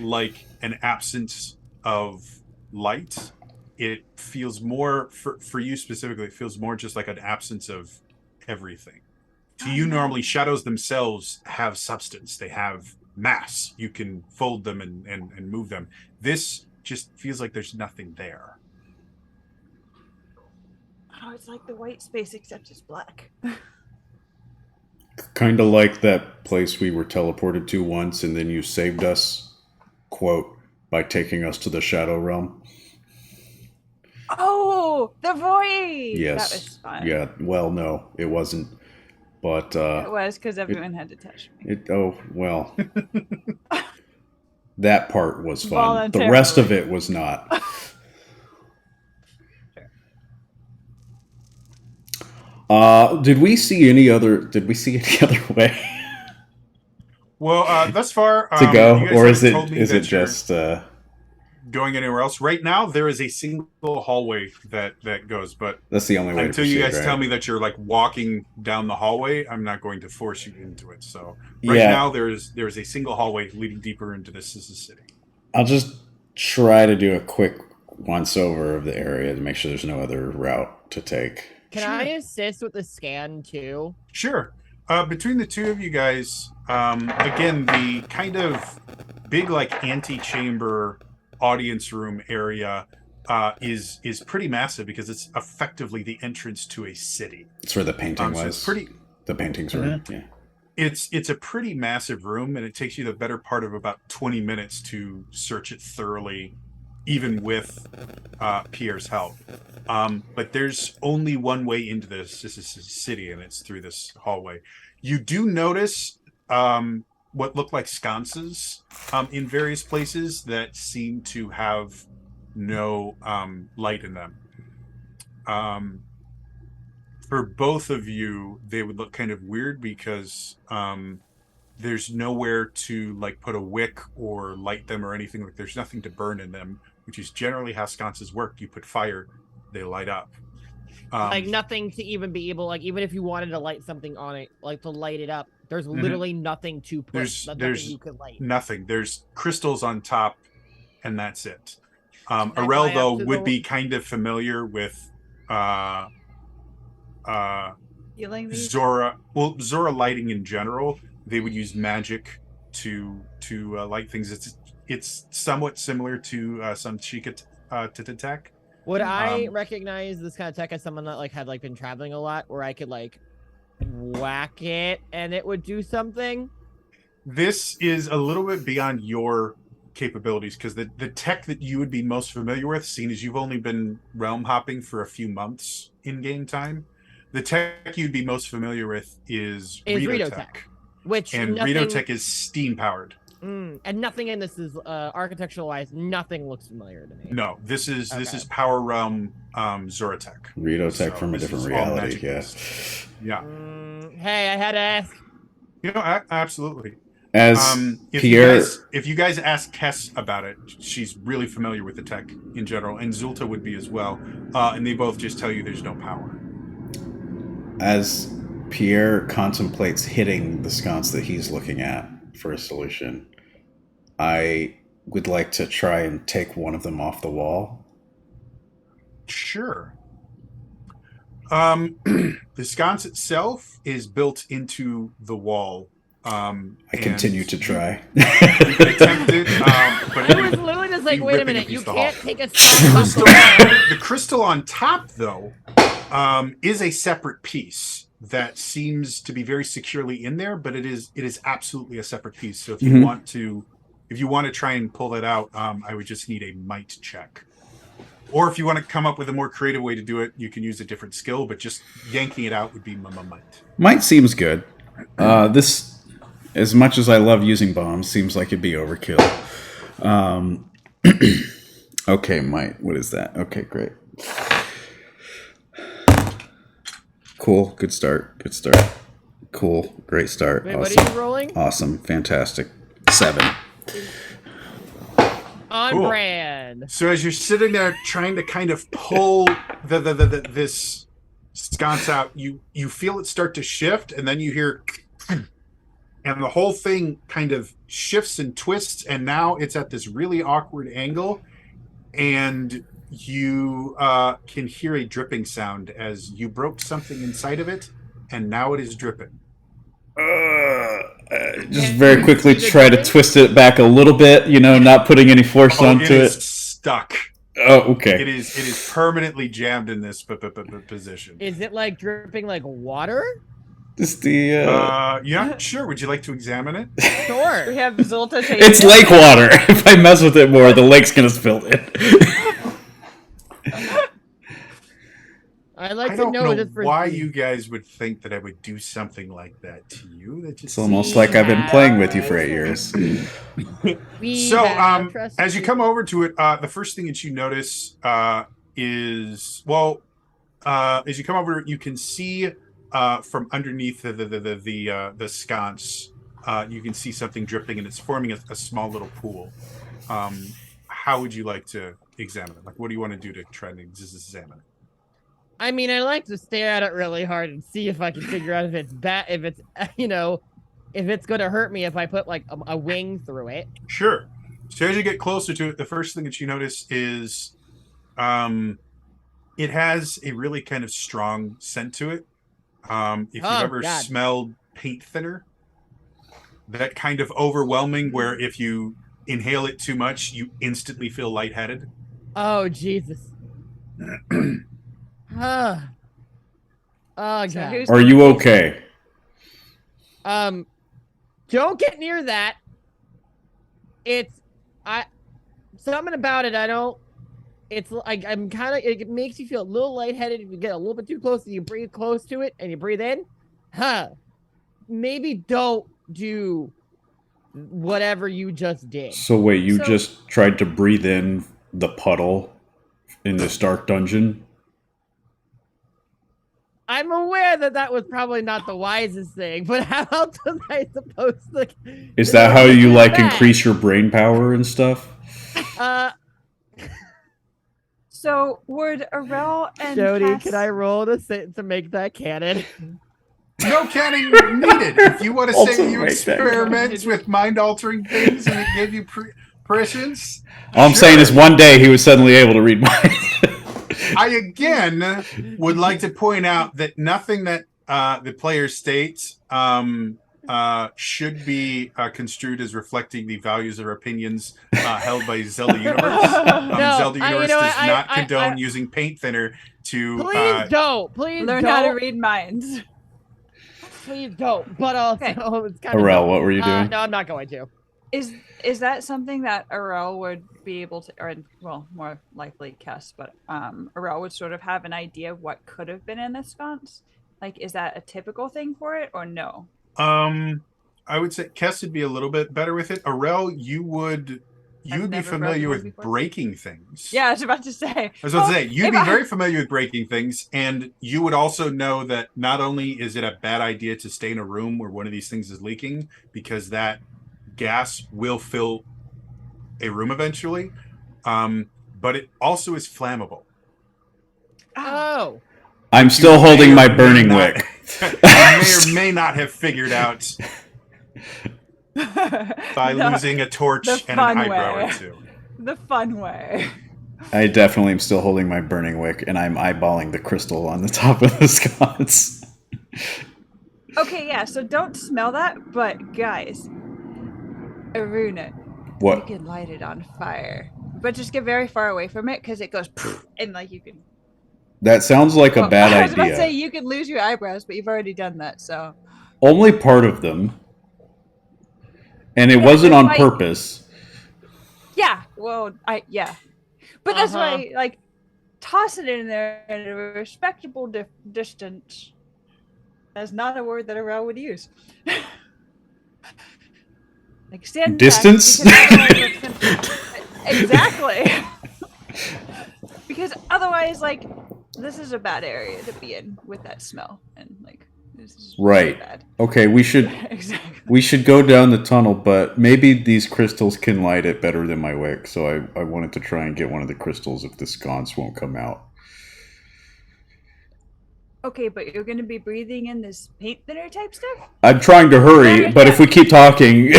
like an absence of light. It feels more, for you specifically, it feels more just like an absence of everything. To you, normally, shadows themselves have substance. They have mass. You can fold them and move them. This just feels like there's nothing there. Oh, it's like the white space, except it's black. Kind of like that place we were teleported to once, and then you saved us, quote, by taking us to the Shadow Realm. Oh, the void! Yes. That was fun. Yeah, well, no, it wasn't. But It was because everyone had to touch me. Well. That part was fun. The rest of it was not. Did we see any other way Well, thus far to go, you guys or haven't is told me it that you're just going anywhere else? Right now, there is a single hallway that goes, but that's the only way until to you proceed, guys right? tell me that you're like walking down the hallway, I'm not going to force you into it. So right Yeah. now, there's a single hallway leading deeper into this city. I'll just try to do a quick once over of the area to make sure there's no other route to take. Can I assist with the scan too? Sure. Between the two of you guys, again, the kind of big like antechamber audience room area is pretty massive because it's effectively the entrance to a city. It's where the painting So was. it's pretty. The paintings were. Yeah. It's a pretty massive room, and it takes you the better part of about 20 minutes to search it thoroughly, even with Pierre's help. But there's only one way into this city, and it's through this hallway. You do notice what look like sconces in various places that seem to have no light in them. For both of you, they would look kind of weird because there's nowhere to like put a wick or light them or anything. Like there's nothing to burn in them, which is generally how sconces work. You put fire, they light up. Like nothing to even be able, like even if you wanted to light something on it, like to light it up, there's literally nothing to put. There's nothing you could light. Nothing. There's crystals on top, and that's it. That's why I Arel have though to would go- be kind of familiar with Healing these? Zora lighting in general, they would use magic to light things. It's somewhat similar to some Chica tech. Would I recognize this kind of tech as someone that like had like been traveling a lot, where I could like whack it and it would do something? This is a little bit beyond your capabilities, because the tech that you would be most familiar with, seeing as you've only been realm hopping for a few months in game time, the tech you'd be most familiar with is Rito tech, which Rito tech is steam powered. And nothing in this is architectural wise. Nothing looks familiar to me. No, this is Power Realm Zoratech. Rito tech from a different reality. Yes. Yeah. Hey, I had to ask. Absolutely. As Pierre, if you guys ask Kess about it, she's really familiar with the tech in general, and Zulta would be as well. And they both just tell you there's no power. As Pierre contemplates hitting the sconce that he's looking at for a solution, I would like to try and take one of them off the wall. Sure. The sconce itself is built into the wall. I continue to try. You can attempt it, but I was literally just like, wait a minute, you can't take a the crystal on top, though, is a separate piece that seems to be very securely in there, but it is absolutely a separate piece. So if you want to try and pull it out, I would just need a might check. Or if you want to come up with a more creative way to do it, you can use a different skill, but just yanking it out would be might. Might seems good. This, as much as I love using bombs, seems like it'd be overkill. Okay, might. What is that? Okay, great. Cool. Good start. Cool. Great start. Wait, awesome. what are you rolling? Awesome. Fantastic. 7. On Cool. brand. So as you're sitting there trying to kind of pull this sconce out, you feel it start to shift, and then you hear, and the whole thing kind of shifts and twists, and now it's at this really awkward angle, and you can hear a dripping sound as you broke something inside of it, and now it is dripping. Just very quickly try to twist it back a little bit, not putting any force onto it. It's stuck. Oh, okay. It is permanently jammed in this position. Is it like dripping like water? Just the yeah, sure. Would you like to examine it? Sure. We have Zulta taking it's it. lake water. If I mess with it more, the lake's gonna spill it. I'd like I to don't know know just for why you guys would think that I would do something like that to you. That just It's almost like I've been playing with you for 8 years. So, as you come over to it, the first thing that you notice is, as you come over, you can see from underneath the sconce, you can see something dripping, and it's forming a small little pool. How would you like to examine it? Like, what do you want to do to try and examine it? I mean, I like to stare at it really hard and see if I can figure out if it's bad, if it's, if it's going to hurt me if I put like a wing through it. Sure. So as you get closer to it, the first thing that you notice is it has a really kind of strong scent to it. If you've ever smelled paint thinner, that kind of overwhelming where if you inhale it too much, you instantly feel lightheaded. Oh, Jesus. Oh, God. Are you okay? Don't get near that. Something about it, it's like, it makes you feel a little lightheaded if you get a little bit too close and you breathe close to it and you breathe in. Maybe don't do whatever you just did. So wait, you just tried to breathe in the puddle in this dark dungeon? I'm aware that was probably not the wisest thing, but how else was I supposed to? Is that how you increase your brain power and stuff? So would Arel and Jody, Cass... can I roll to make that canon? No canning needed. If you want to say you experiment with mind-altering things and it gave you prescience. All I'm saying is one day he was suddenly able to read minds. I again would like to point out that nothing that the player state should be construed as reflecting the values or opinions held by Zelda Universe. No, Zelda you Universe know does what, not I- condone using paint thinner to. Please don't. Please Learn don't. how to read minds. Please don't. But also, Okay. it's kind of. Arel, what were you doing? No, I'm not going to. Is that something that Arel would be able to, or well, more likely Kess, but Arel would sort of have an idea of what could have been in the sconce? Like, is that a typical thing for it, or no? I would say Kess would be a little bit better with it. Arel, you'd be never familiar broken one with before. breaking things. Yeah, I was about to say. I was about to say, you'd if be I- very familiar with breaking things, and you would also know that not only is it a bad idea to stay in a room where one of these things is leaking, because that gas will fill a room eventually, but it also is flammable. Oh. I'm still holding may my or may burning not- wick. You may or may not have figured out by No, losing a torch the and an fun eyebrow way. or two. the fun way. I definitely am still holding my burning wick, and I'm eyeballing the crystal on the top of the sconce. Okay, yeah. So don't smell that, but guys, Aruna, What? you can light it on fire, but just get very far away from it because it goes and like you can. That sounds like a Well, bad I was about to idea. say you could lose your eyebrows, but you've already done that. So Only part of them. And it Yeah, wasn't that's on why- purpose. yeah, well, yeah, but that's Uh-huh. why like toss it in there at a respectable distance. That's not a word that Arel would use. Like stand back, Distance? because otherwise it's gonna- exactly. Because otherwise, like, this is a bad area to be in with that smell, and like, this is Right. bad. Okay, we should Exactly. go down the tunnel, but maybe these crystals can light it better than my wick. So I wanted to try and get one of the crystals if the sconce won't come out. Okay, but you're going to be breathing in this paint thinner type stuff. I'm trying to hurry, Yeah. but if we keep talking,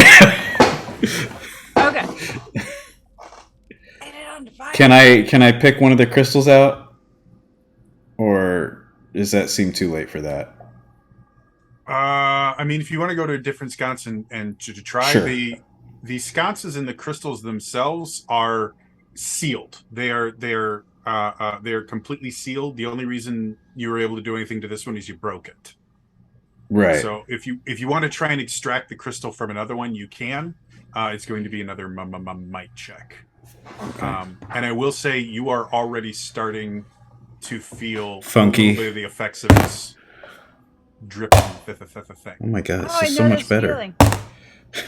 Okay. Light it on fire. can I pick one of the crystals out, or does that seem too late for that? I mean, if you want to go to a different sconce and to try, Sure. the sconces and the crystals themselves are sealed. They're completely sealed. The only reason you were able to do anything to this one is you broke it. Right. So if you want to try and extract the crystal from another one, you can. It's going to be another might check. And I will say you are already starting to feel Funky. a little bit of the effects of this dripping thing. Oh my god, Oh, this I is know so much this better. feeling.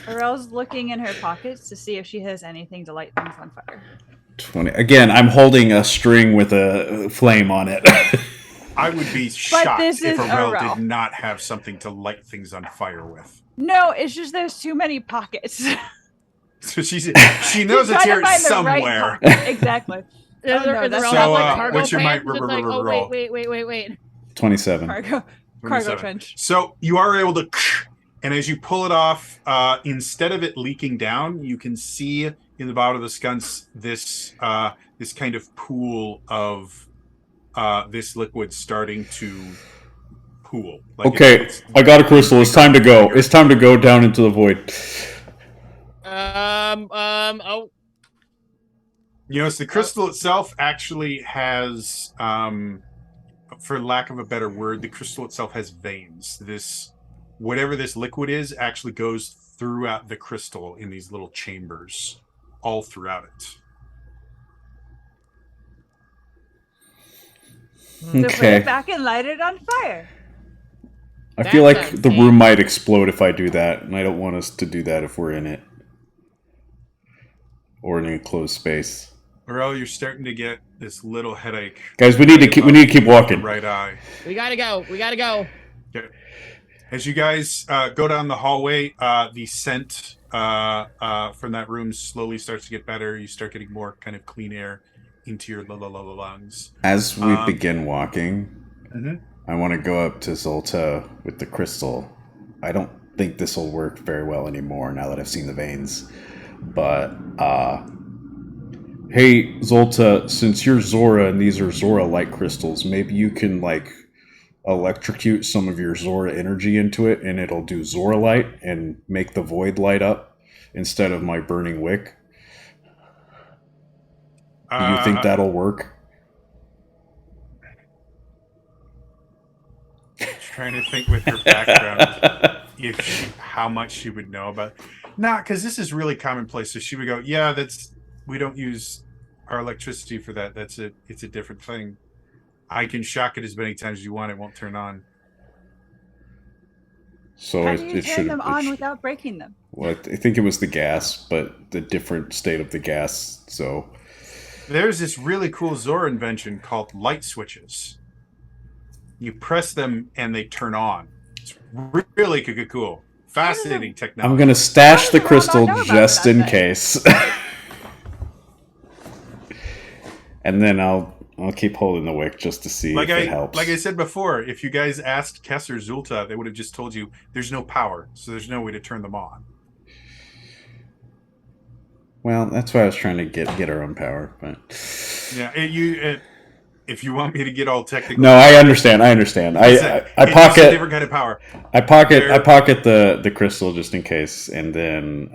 Arel's looking in her pockets to see if she has anything to light things on fire. 20. Again, I'm holding a string with a flame on it. I would be shocked this if is Arel Arel. did not have something to light things on fire with. No, it's just there's too many pockets. So she knows She's it's trying to here find the right somewhere. pocket. Exactly. Is Oh, there, no, is there that's- all So, have, like, cargo what's your pants? might Just like, oh, roll? wait. 27. Cargo 27. trench. So you are able to, and as you pull it off, instead of it leaking down, you can see in the bottom of the sconce this this kind of pool of this liquid starting to pool. Like Okay, it's- I got a crystal. It's time to go. It's time to go down into the void. Oh, You notice the crystal itself actually has, for lack of a better word, the crystal itself has veins. This, whatever this liquid is, actually goes throughout the crystal in these little chambers, all throughout it. So put Okay. it back and light it on fire. I That feel like sounds the neat. room might explode if I do that, and I don't want us to do that if we're in it. Or in an enclosed space. Morel, you're starting to get this little headache. Guys, we need to keep in the walking. right eye. we gotta go. Okay. As you guys go down the hallway, the scent from that room slowly starts to get better. You start getting more kind of clean air into your lungs. As we Um, begin walking, Mhm. I want to go up to Zolta with the crystal. I don't think this will work very well anymore now that I've seen the veins. But, hey, Zolta, since you're Zora and these are Zora light crystals, maybe you can, like, electrocute some of your Zora energy into it, and it'll do Zora light and make the void light up instead of my burning wick. Do you think that'll work? Trying to think with her background how much she would know about. Nah, because this is really commonplace. So she would go, "Yeah, we don't use our electricity for that. It's a different thing. I can shock it as many times as you want. It won't turn on." So How do you turn them on without breaking them? Well, I think it was the gas, but the different state of the gas. So there's this really cool Zora invention called light switches. You press them and they turn on. It's really cool. Fascinating technology. I'm going to stash the crystal just in case. And then I'll keep holding the wick just to see if it helps. Like I said before, if you guys asked Kess or Zulta, they would have just told you there's no power, so there's no way to turn them on. Well, that's why I was trying to get our own power, but yeah, if you want me to get all technical, no, I understand. I pocket a different kind of power. I pocket the crystal just in case, and then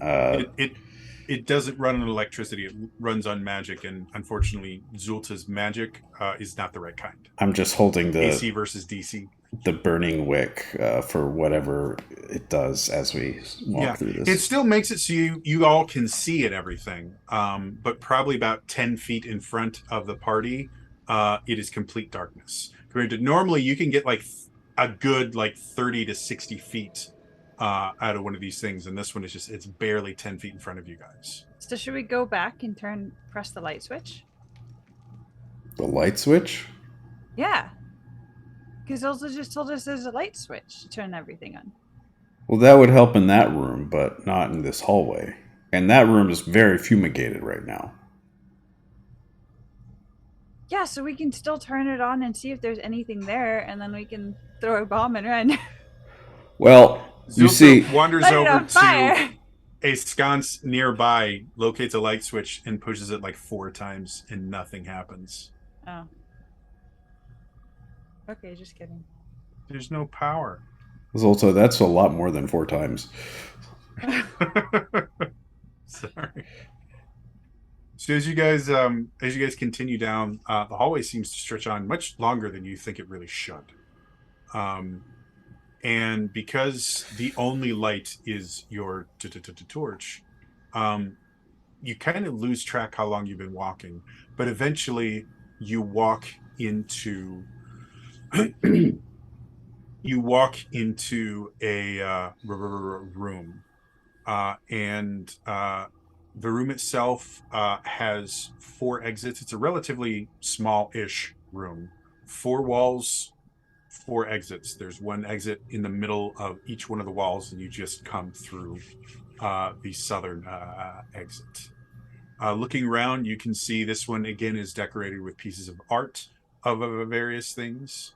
it doesn't run on electricity. It runs on magic, and unfortunately, Zulta's magic is not the right kind. I'm just holding the AC versus DC. The burning wick for whatever it does as we walk through this. It still makes it so you all can see it, everything, but probably about 10 feet in front of the party, it is complete darkness. Normally, you can get like a good 30 to 60 feet out of one of these things, and this one is it's barely 10 feet in front of you guys. So should we go back and press the light switch? The light switch? Yeah. Because Ilza just told us there's a light switch to turn everything on. Well, that would help in that room, but not in this hallway. And that room is very fumigated right now. Yeah, so we can still turn it on and see if there's anything there, and then we can throw a bomb and run. Well, you see, wanders over to a sconce nearby, locates a light switch, and pushes it 4 times, and nothing happens. Oh. Okay, just kidding. There's no power. Also, that's a lot more than 4 times. Sorry. So as you guys continue down, the hallway seems to stretch on much longer than you think it really should. And because the only light is your torch, you kind of lose track how long you've been walking. But eventually, you walk into a room, and the room itself has 4 exits. It's a relatively small-ish room. 4 walls, 4 exits. There's 1 exit in the middle of each one of the walls, and you just come through the southern exit. Looking around, you can see this one again is decorated with pieces of art of various things.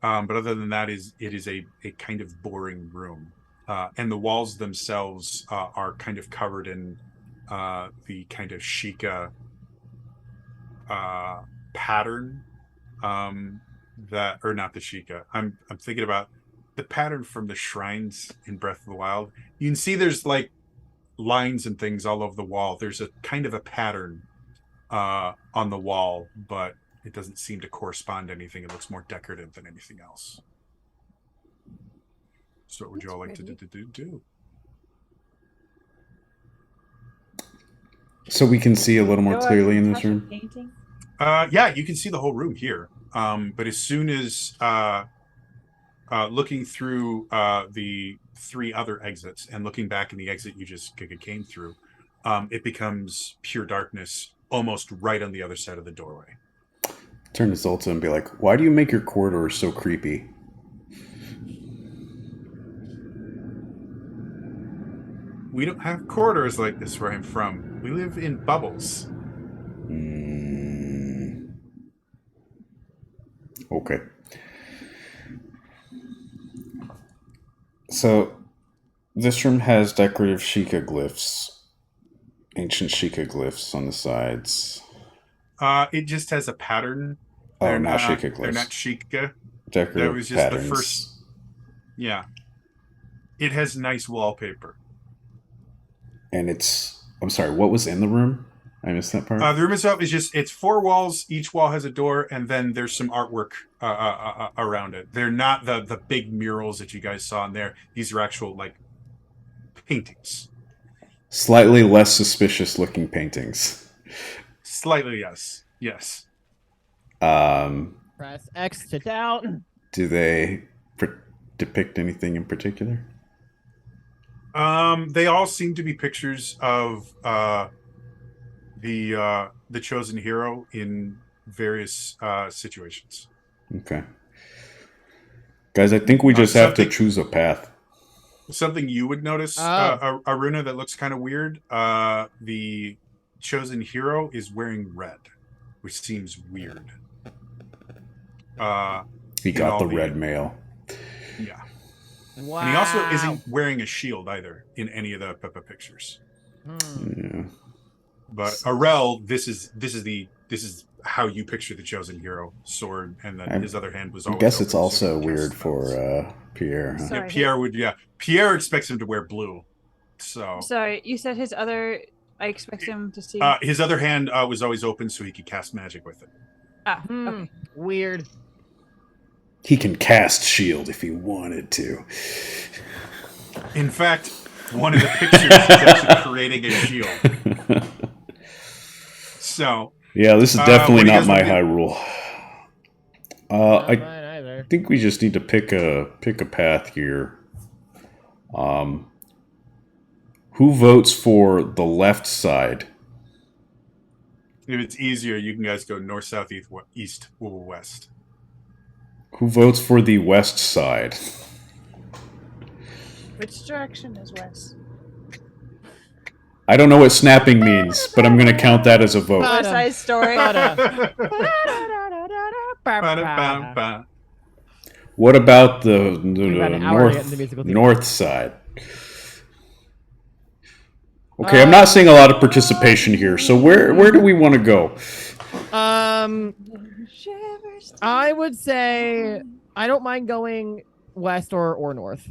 But other than that, it is a kind of boring room. And the walls themselves are kind of covered in the kind of Sheikah pattern or not the Sheikah. I'm thinking about the pattern from the shrines in Breath of the Wild. You can see there's lines and things all over the wall. There's a kind of a pattern on the wall, but it doesn't seem to correspond to anything. It looks more decorative than anything else. So what would you all like to do? So we can see a little more clearly in this room? Painting? Yeah, you can see the whole room here. But as soon as looking through the 3 other exits and looking back in the exit you just came through, it becomes pure darkness almost right on the other side of the doorway. Turn to Zulta and be like, why do you make your corridors so creepy? We don't have corridors like this where I'm from. We live in bubbles. Okay. So, this room has decorative Sheikah glyphs. Ancient Sheikah glyphs on the sides. It just has a pattern. Oh, not Sheikah glyphs. They're not Sheikah. decorative That was just patterns. the first. Yeah. It has nice wallpaper. And I'm sorry, what was in the room? I missed that part. The room itself is it's 4 walls. Each wall has a door, and then there's some artwork around it. They're not the big murals that you guys saw in there. These are actual like paintings. Slightly less suspicious looking paintings. Slightly, yes. Yes. Press X to doubt. Do they depict anything in particular? They all seem to be pictures of the chosen hero in various situations. Okay. Guys, I think we just have to something- choose a path. Something you would notice, Oh. Aruna, that looks kind of weird. The chosen hero is wearing red, which seems weird. He in got all the the- red mail. Yeah. Wow. And he also isn't wearing a shield either in any of the pictures. Yeah. But Arel, this is how you picture the chosen hero: sword, and then his other hand was I always. guess it's open, so he also could weird cast spells. for Pierre. Huh? Sorry. Yeah, Pierre would. Yeah, Pierre expects him to wear blue. So Sorry, you said his other. I expect him to see. his other hand was always open, so he could cast magic with it. Okay. Weird. He can cast shield if he wanted to. In fact, one of the pictures is actually creating a shield. So Yeah, this is what definitely do you not guys my wanna do? high rule. Not I mine either. think we just need to pick a path here. Who votes for the left side? if it's easier, you can guys go north, south, east, west. Who votes for the west side? Which direction is west? I don't know what snapping means, but I'm going to count that as a vote. West Side Story. Ba-da-bum-bum. What about the about an hour to get into musical theater. north side? Okay, I'm not seeing a lot of participation here. So where do we want to go? I would say I don't mind going west or north.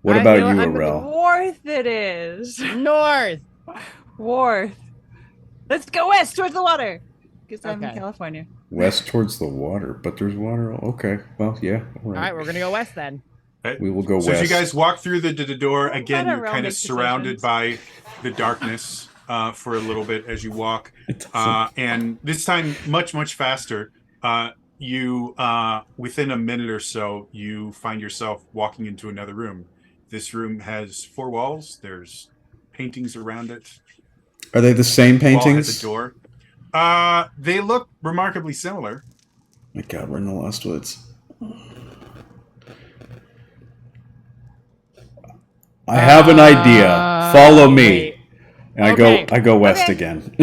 What I about know, you, I'm gonna Arel? Worth it is. North. Worth. Let's go west towards the water. Because I'm in Okay. California. West towards the water, but there's water. Okay, well, yeah. All All right, right. we're gonna go west then. Okay. We will go So west. as you guys walk through the door, Well, again, let you're Arel kind of make surrounded decisions. by the darkness for a little bit as you walk. It doesn't- And this time, much faster. You, within a minute or so, you find yourself walking into another room. This room has 4 walls. There's paintings around it. Are they the same Wall has paintings? a door. They look remarkably similar. My God, we're in the Lost Woods. I have an idea. Follow me. wait. And Okay. I go west Okay. again.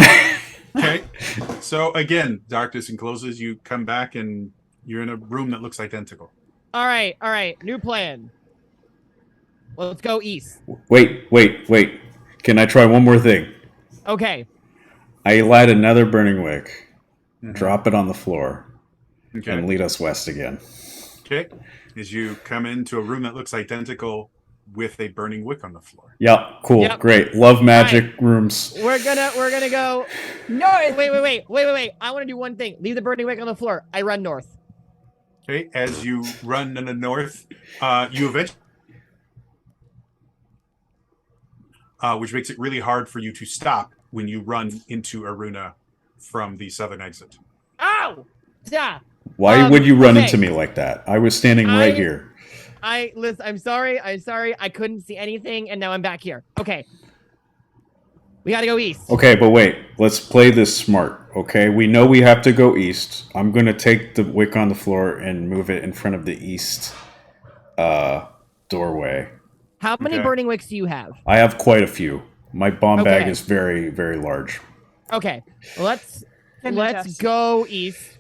Okay. So again, darkness encloses. You come back and you're in a room that looks identical. All right. New plan. Let's go east. wait. Can I try one more thing? Okay. I light another burning wick, Mhm. drop it on the floor, Okay. and lead us west again. Okay. As you come into a room that looks identical with a burning wick on the floor. Yep, cool, Yep. great. Love magic rooms. We're gonna go. North. Wait. I want to do one thing. Leave the burning wick on the floor. I run north. Okay. As you run in the north, you eventually, which makes it really hard for you to stop when you run into Aruna from the southern exit. Ow! Yeah. Why would you run okay. into me like that? I was standing right here. Listen, I'm sorry. I couldn't see anything, and now I'm back here. Okay. We gotta go east. Okay, but wait. Let's play this smart, okay? We know we have to go east. I'm going to take the wick on the floor and move it in front of the east doorway. How many Okay. burning wicks do you have? I have quite a few. My bomb bag Okay. is very, very large. Okay. Let's Can let's adjust. go east,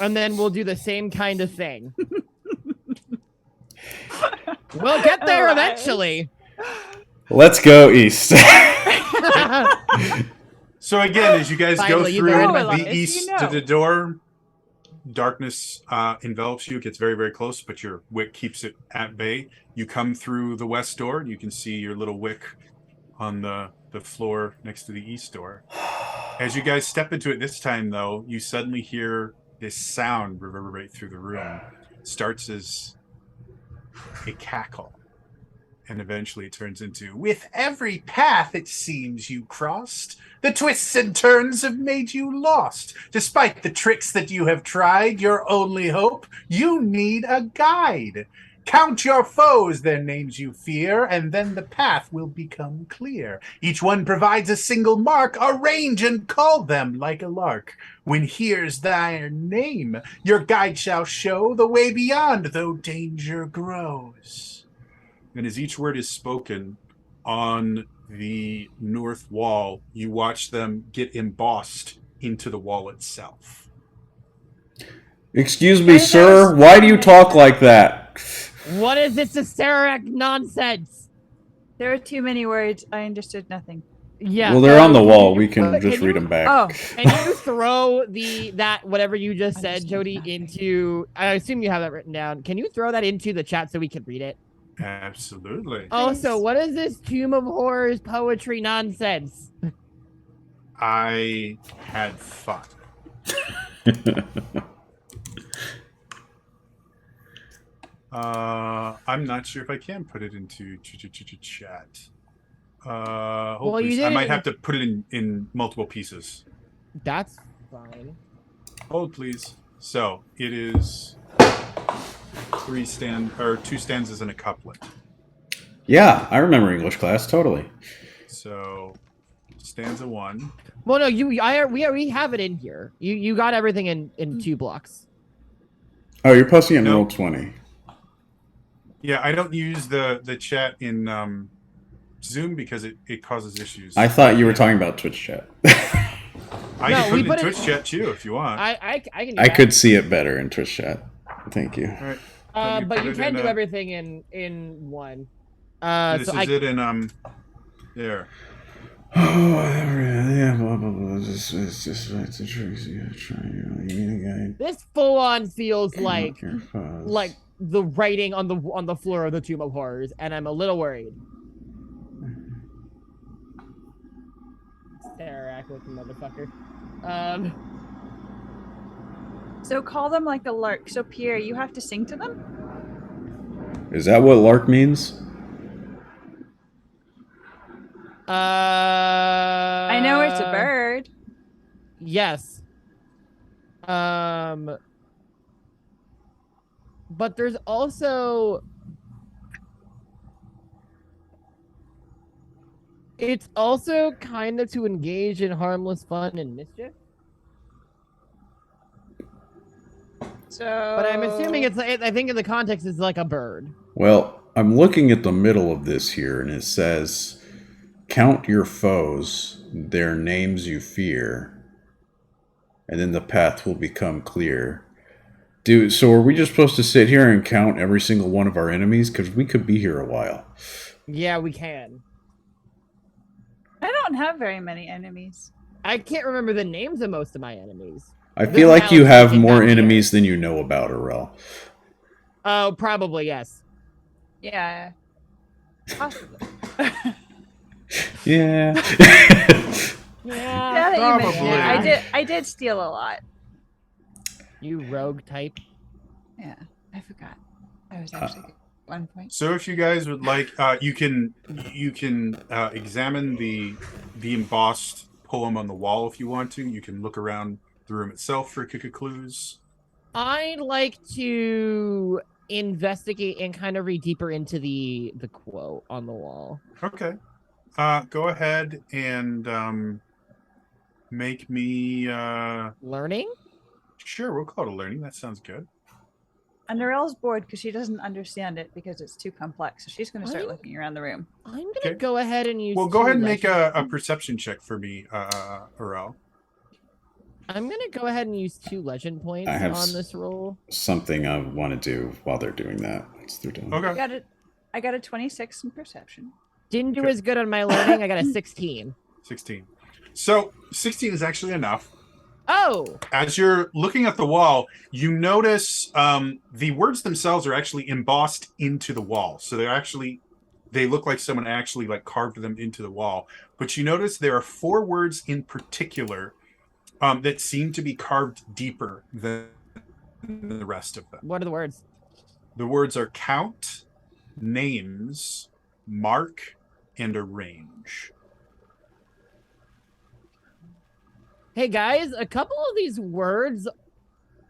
and then we'll do the same kind of thing. We'll get there Alright. eventually. Let's go east. So again, as you guys go Finally, you through know Elias, the you east know. to the door, darkness envelops you. It gets very, very close, but your wick keeps it at bay. You come through the west door, and you can see your little wick on the floor next to the east door. As you guys step into it this time, though, you suddenly hear this sound reverberate through the room. It starts as a cackle, and eventually it turns into, with every path it seems you crossed, the twists and turns have made you lost. Despite the tricks that you have tried, your only hope, you need a guide. Count your foes, their names you fear, and then the path will become clear. Each one provides a single mark, arrange and call them like a lark. When hears thy name, your guide shall show the way beyond, though danger grows. And as each word is spoken on the north wall, you watch them get embossed into the wall itself. Excuse me, Hey, sir. there's- Why do you talk like that? What is this hysteric nonsense? There are too many words. I understood nothing. Yeah. Well, they're on the can wall. you- We can can just you- read them back. Oh, Can you throw that whatever you just said, Understand Jody, nothing. into? I assume you have that written down. Can you throw that into the chat so we can read it? Absolutely. Also, what is this Tomb of Horrors poetry nonsense? I had fun. I'm not sure if I can put it into chat. Hold, Well, you please. did I it might in- have to put it in multiple pieces. That's fine. Hold, please. So it is two stanzas and a couplet. Yeah, I remember English class totally. So stanza 1. Well, no, we have it in here. You got everything in 2 blocks. Oh, you're posting it in No. Roll20. Yeah, I don't use the chat in Zoom because it causes issues. I thought you were talking about Twitch chat. I No, can we put it put in it- Twitch chat too if you want. I can. Do I that. could see it better in Twitch chat. Thank you. All right. Let me But put you it can in, do everything in one. This So is it in there. Oh, yeah, blah, blah, blah. It's just like the tricks you try. You need a guide. this full on feels like Count your foes. the writing on the floor of the Tomb of Horrors, and I'm a little worried. Sterac looking motherfucker. so call them like a lark. So Pierre, you have to sing to them. Is that what lark means? I know it's a bird. Yes. But there's also it's also kind of to engage in harmless fun and mischief. So, But I'm assuming I think in the context it's like a bird. Well, I'm looking at the middle of this here, and it says, "Count your foes, their names you fear, and then the path will become clear." Dude, so are we just supposed to sit here and count every single one of our enemies? Because we could be here a while. Yeah, we can. I don't have very many enemies. I can't remember the names of most of my enemies. I This feel is like you Alex have speaking more back here. enemies than you know about, Arel. Oh, probably yes. Yeah, possibly. Yeah. Yeah, Now that you mention Probably. it, I did steal a lot. You rogue type. Yeah, I forgot. I was actually at 1 point. So if you guys would like, you can examine the embossed poem on the wall if you want to. You can look around the room itself for clues. I'd like to investigate and kind of read deeper into the quote on the wall. Okay. Go ahead and make me. Learning? Sure, we'll call it a learning. That sounds good. And Narelle's bored because she doesn't understand it because it's too complex. So she's going to start I'm- looking around the room. I'm gonna Okay. go ahead and use. Well, go 2 ahead and make legend- a perception check for me, Arel. I'm gonna go ahead and use 2 legend points I have on this roll. Something I want to do while they're doing that. Once they're done. Okay. I got a 26 in perception. Didn't do Okay. as good on my learning. I got a 16. 16. So 16 is actually enough. Oh, As you're looking at the wall, you notice the words themselves are actually embossed into the wall. So they look like someone actually like carved them into the wall. But you notice there are 4 words in particular that seem to be carved deeper than the rest of them. what are the words? The words are count, names, mark, and arrange. Hey guys, a couple of these words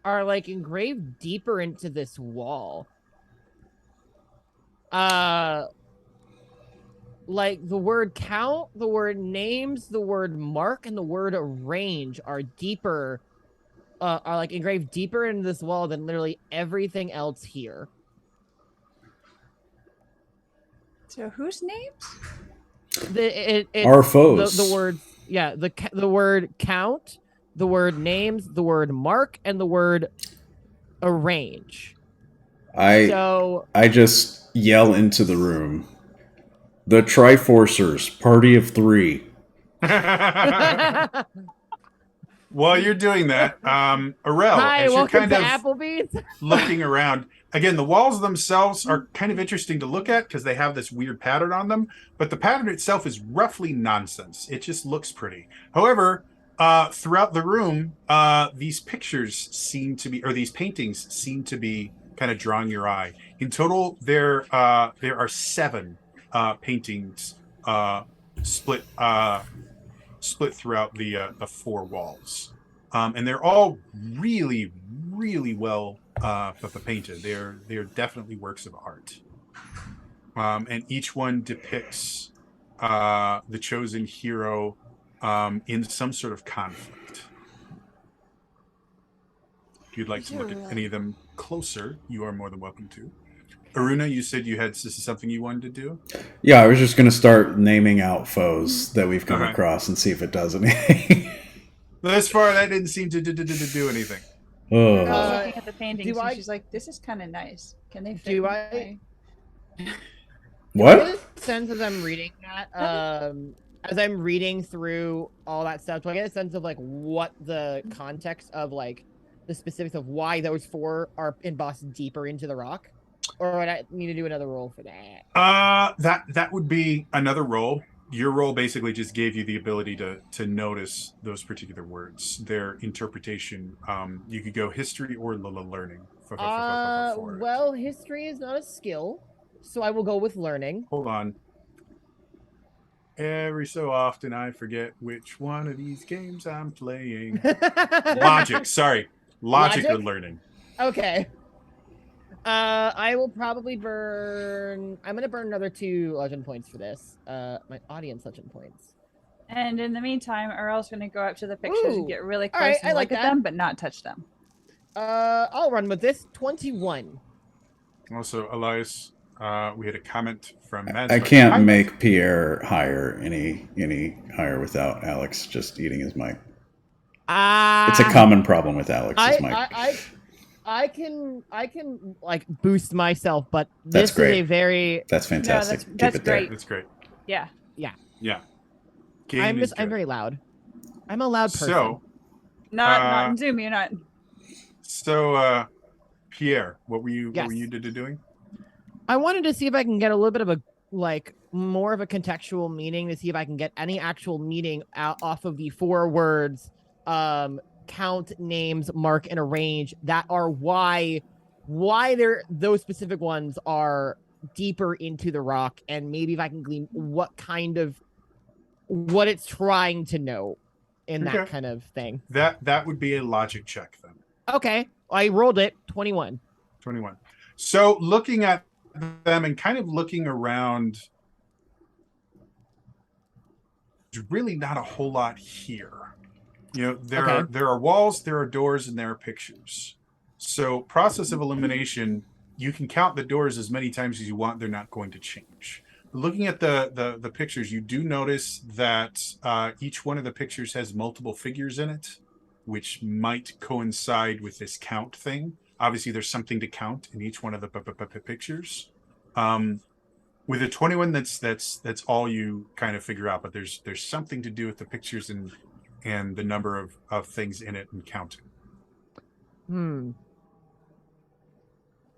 are like engraved deeper into this wall. Like the word count, the word names, the word mark, and the word arrange are deeper, are like engraved deeper into this wall than literally everything else here. So whose names? It's Our foes. The word, yeah, the word count, the word names, the word mark, and the word arrange. So I just yell into the room. The Triforcers, party of 3. While you're doing that, Arel, Hi, as you're welcome kind to of Applebee's. looking around, again, the walls themselves are kind of interesting to look at because they have this weird pattern on them, but the pattern itself is roughly nonsense. It just looks pretty. However, throughout the room, these pictures seem to be, or these paintings seem to be kind of drawing your eye. In total, there are 7 paintings split throughout the 4 walls, and they're all really, really well painted. They're definitely works of art, and each one depicts the chosen hero in some sort of conflict. If you'd like to look at any of them closer, you are more than welcome to. Aruna, you said this is something you wanted to do? Yeah, I was just going to start naming out foes that we've come Okay. across and see if it does anything. Thus far, that didn't seem to do anything. Oh. Looking at the paintings, do and I- she's like, "This is kind of nice. Can they fit?" Do in I- my-" What? I get a sense as I'm reading that, as I'm reading through all that stuff, do I get a sense of like what the context of like the specifics of why those 4 are embossed deeper into the rock? Or would I need to do another roll for that? That would be another roll. Your roll basically just gave you the ability to notice those particular words, their interpretation. You could go history or learning. For it. Well, history is not a skill, so I will go with learning. Hold on. Every so often, I forget which one of these games I'm playing. Logic, sorry, logic or Logic? learning. Okay. I will probably burn. I'm gonna burn another 2 legend points for this. My audience legend points. And in the meantime, Earl's going to go up to the pictures Ooh. and get really All close right, and I look like at that. them, but not touch them. I'll run with this. 21. Also, Elias, we had a comment from Mads. I can't make Pierre higher any without Alex just eating his mic. It's a common problem with Alex's mic. I can like boost myself, but That's this great. is a very That's fantastic. that's Keep it there. great. That's great. Yeah. Yeah. I'm Game is very good. loud. I'm a loud person. So, Not in Zoom. You're not. Pierre, what were you Yes. doing? I wanted to see if I can get a little bit of a like more of a contextual meaning to see if I can get any actual meaning out off of the 4 words count, names, mark, and arrange that are why they're those specific ones are deeper into the rock, and maybe if I can glean what it's trying to know in that Okay. kind of thing. That would be a logic check then. Okay, I rolled it. 21. 21. So looking at them and kind of looking around, there's really not a whole lot here. You know, there are walls, there are doors, and there are pictures. So process of elimination, you can count the doors as many times as you want. They're not going to change. Looking at the pictures, you do notice that each one of the pictures has multiple figures in it, which might coincide with this count thing. Obviously, there's something to count in each one of the pictures. With a 21, that's all you kind of figure out. But there's something to do with the pictures and the number of things in it and counting.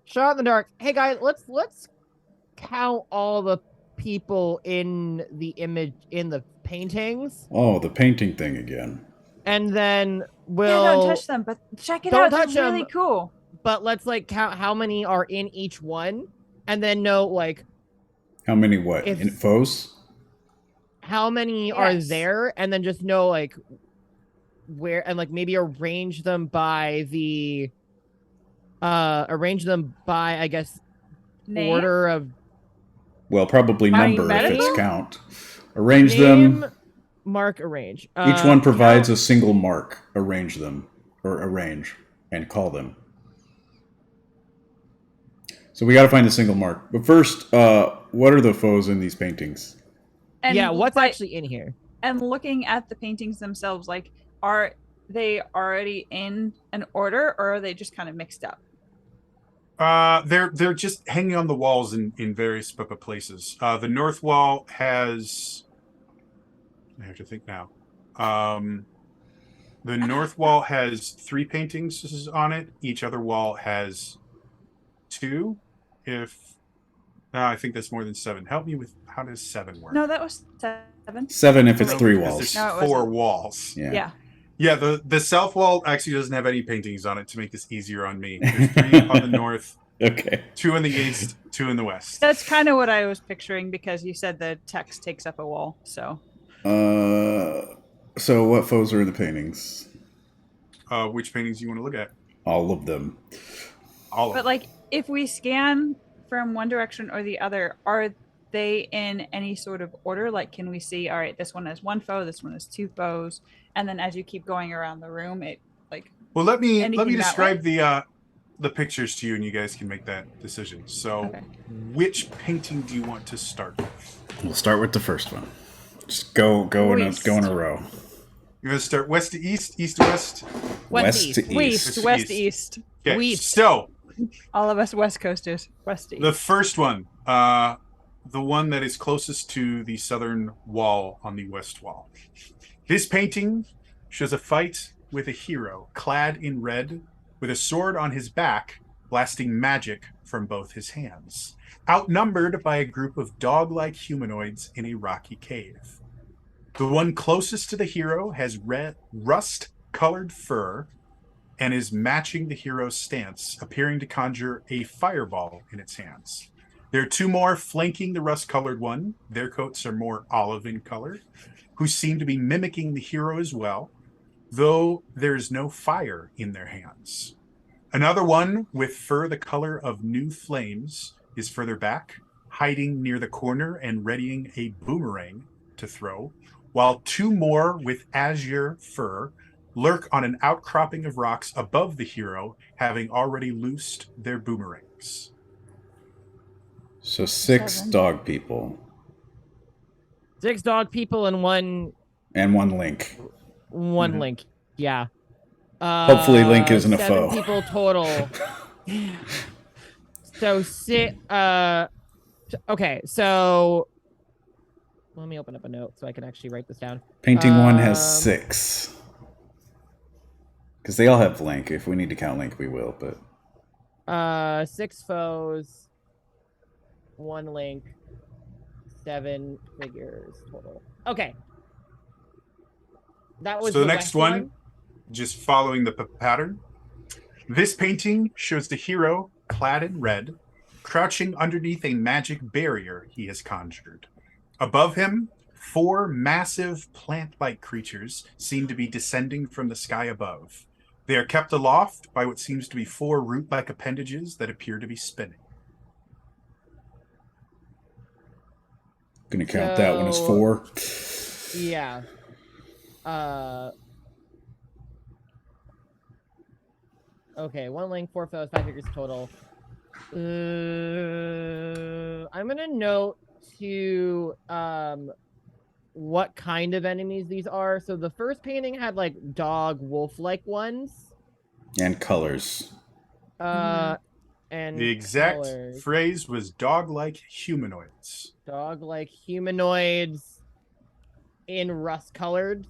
Shot in the dark. Hey guys, let's count all the people in the image in the paintings, Oh, the painting thing again. and then we'll Yeah, don't touch them, but check it Don't out. touch They're really them. cool. But let's like count how many are in each one, and then know like How many what? If- Infos? how many are Yes. there, and then just know like where, and like maybe arrange them by the I guess Name? order of Well, probably Are you number if it's metagame? count. Arrange name, them. mark, arrange. Each one provides count- a single mark. Arrange them. Or arrange. And call them. So we got to find a single mark. But first, what are the foes in these paintings? And yeah, what's like- actually in here? And looking at the paintings themselves, like, are they already in an order, or are they just kind of mixed up? They're just hanging on the walls in various places. The north wall has. I have to think now. The north wall has 3 paintings on it. Each other wall has 2. If I think that's more than 7. Help me with how does 7 work? No, that was 7. 7 if it's No, 3 because walls. There's No, it 4 wasn't. walls. Yeah. Yeah, the south wall actually doesn't have any paintings on it to make this easier on me. There's 3 on the north, Okay. 2 in the east, 2 in the west. That's kind of what I was picturing because you said the text takes up a wall. So So what foes are in the paintings? Which paintings do you want to look at? All of them. All of but them. like if we scan from one direction or the other, are they in any sort of order? Like, can we see, all right, this one has 1 foe, this one has 2 foes, and then as you keep going around the room, it like Well, let me anything that describe the pictures to you, and you guys can make that decision. So, Okay. which painting do you want to start with? We'll start with the first one. Just go in a row. You're going to start west to east, east to west. West to east. west, east. Okay. West. So, All of us West Coasters, west to east. the first one, the one that is closest to the southern wall on the west wall. This painting shows a fight with a hero clad in red, with a sword on his back, blasting magic from both his hands, outnumbered by a group of dog-like humanoids in a rocky cave. The one closest to the hero has red, rust-colored fur and is matching the hero's stance, appearing to conjure a fireball in its hands. There are 2 more flanking the rust-colored one. Their coats are more olive in color, who seem to be mimicking the hero as well, though there is no fire in their hands. Another one with fur the color of new flames is further back, hiding near the corner and readying a boomerang to throw, while 2 more with azure fur lurk on an outcropping of rocks above the hero, having already loosed their boomerangs. So 6 7. dog people 6 dog people and one and 1 link. Mhm. link. Yeah. Hopefully Link isn't a 7 foe. people total. So okay, so let me open up a note so I can actually write this down. Painting 1 has Um, 6. Because they all have Link. If we need to count Link, we will. But 6 foes, 1 link, 7 figures total. Okay. That was So the the next west one, just following the pattern. This painting shows the hero clad in red, crouching underneath a magic barrier he has conjured. Above him, 4 massive plant-like creatures seem to be descending from the sky above. They are kept aloft by what seems to be 4 root-like appendages that appear to be spinning. gonna count that one as So- 4. Yeah. Okay, 1 link, 4 foes, 5 figures total. I'm gonna note to what kind of enemies these are. So the first painting had like dog wolf like ones. And colors. and The exact colors. phrase was dog-like humanoids. Dog-like humanoids in rust-colored.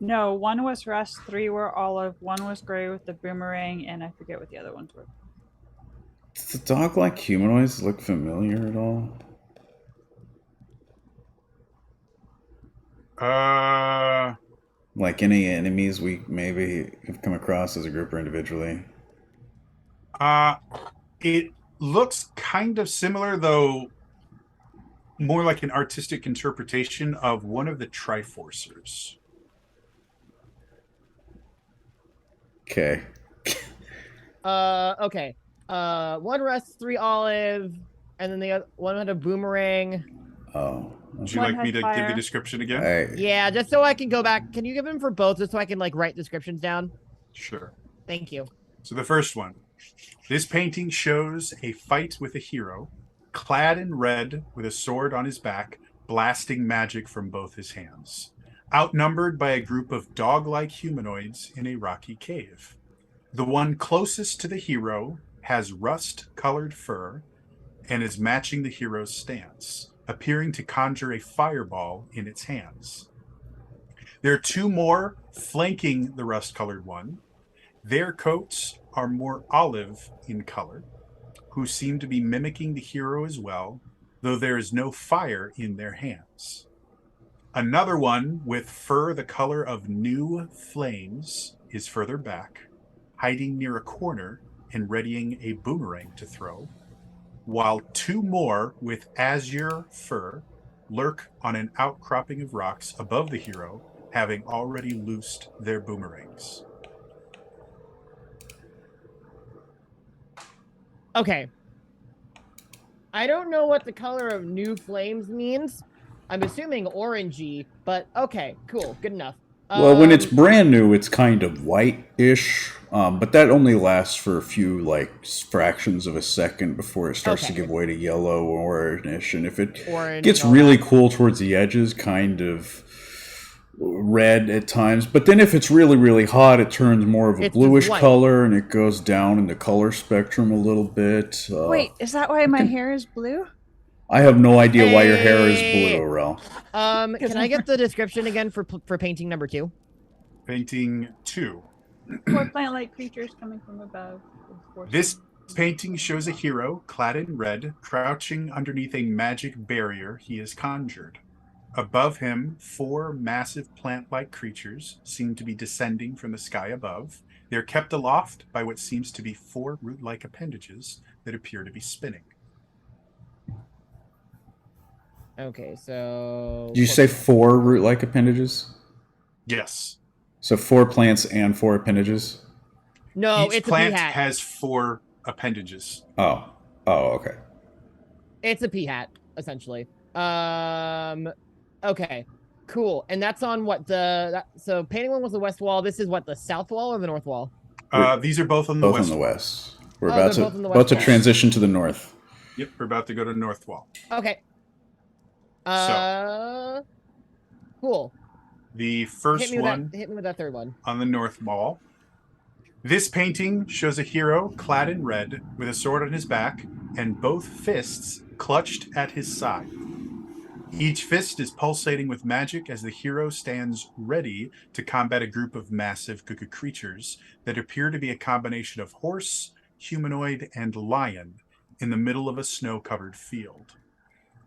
No, one was rust, 3 were olive, 1 was gray with the boomerang, and I forget what the other ones were. Does the dog-like humanoids look familiar at all? Like any enemies we maybe have come across as a group or individually? It looks kind of similar, though more like an artistic interpretation of one of the Triforcers. Okay. Okay. 1 rust, 3 olive, and then the other one had a boomerang. Oh. Would you One like me had to give fire. the description again? Yeah, just so I can go back. Can you give them for both, just so I can like write descriptions down? Sure. Thank you. So the first one. This painting shows a fight with a hero, clad in red with a sword on his back, blasting magic from both his hands, outnumbered by a group of dog-like humanoids in a rocky cave. The one closest to the hero has rust-colored fur and is matching the hero's stance, appearing to conjure a fireball in its hands. There are 2 more flanking the rust-colored one. Their coats are more olive in color, who seem to be mimicking the hero as well, though there is no fire in their hands. Another one with fur the color of new flames is further back, hiding near a corner and readying a boomerang to throw, while 2 more with azure fur lurk on an outcropping of rocks above the hero, having already loosed their boomerangs. Okay. I don't know what the color of new flames means. I'm assuming orangey, but okay, cool, good enough. Well, when it's brand new, it's kind of white-ish, but that only lasts for a few like fractions of a second before it starts to Okay. give way to yellow or orange. And if it Orange gets and all really that. cool towards the edges, kind of red at times. But then if it's really, really hot, it turns more of a It's just bluish white. color, and it goes down in the color spectrum a little bit. Wait, is that why my hair is blue? I have no idea why your hair is Hey. blue, Rel. Can I get the description again for painting number 2? Painting 2. 4 plant-like creatures coming from above. This painting shows a hero clad in red, crouching underneath a magic barrier he has conjured. Above him, 4 massive plant-like creatures seem to be descending from the sky above. They are kept aloft by what seems to be 4 root-like appendages that appear to be spinning. Okay, so Did you say 4 root-like appendages? Yes. So 4 plants and 4 appendages? No, Each it's a plant peahat. has 4 appendages. Oh, okay. It's a peahat, essentially. Okay, cool. And that's on what so painting 1 was the west wall. This is what, the south wall or the north wall? These are both on the Both west on the wall. west. We're Oh, about they're both on the to west wall. transition to the north. Yep, we're about to go to north wall. Okay. Cool. The first one Hit me with that third one. on the north wall. This painting shows a hero clad in red with a sword on his back and both fists clutched at his side. Each fist is pulsating with magic as the hero stands ready to combat a group of massive cuckoo creatures that appear to be a combination of horse, humanoid, and lion in the middle of a snow-covered field.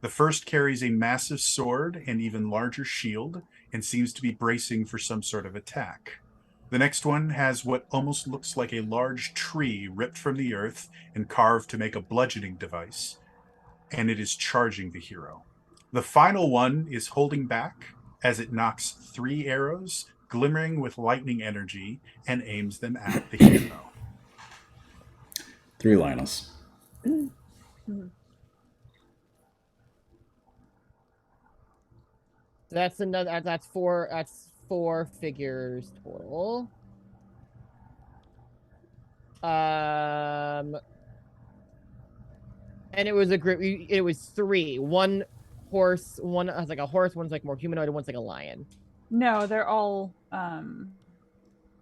The first carries a massive sword and even larger shield and seems to be bracing for some sort of attack. The next one has what almost looks like a large tree ripped from the earth and carved to make a bludgeoning device, and it is charging the hero. The final one is holding back as it knocks 3 arrows, glimmering with lightning energy, and aims them at the hero. 3 Linus. That's another. That's 4. That's 4 figures total. And it was a group. It was 3. 1 horse. One has like a horse. One's like more humanoid. And one's like a lion. No, they're all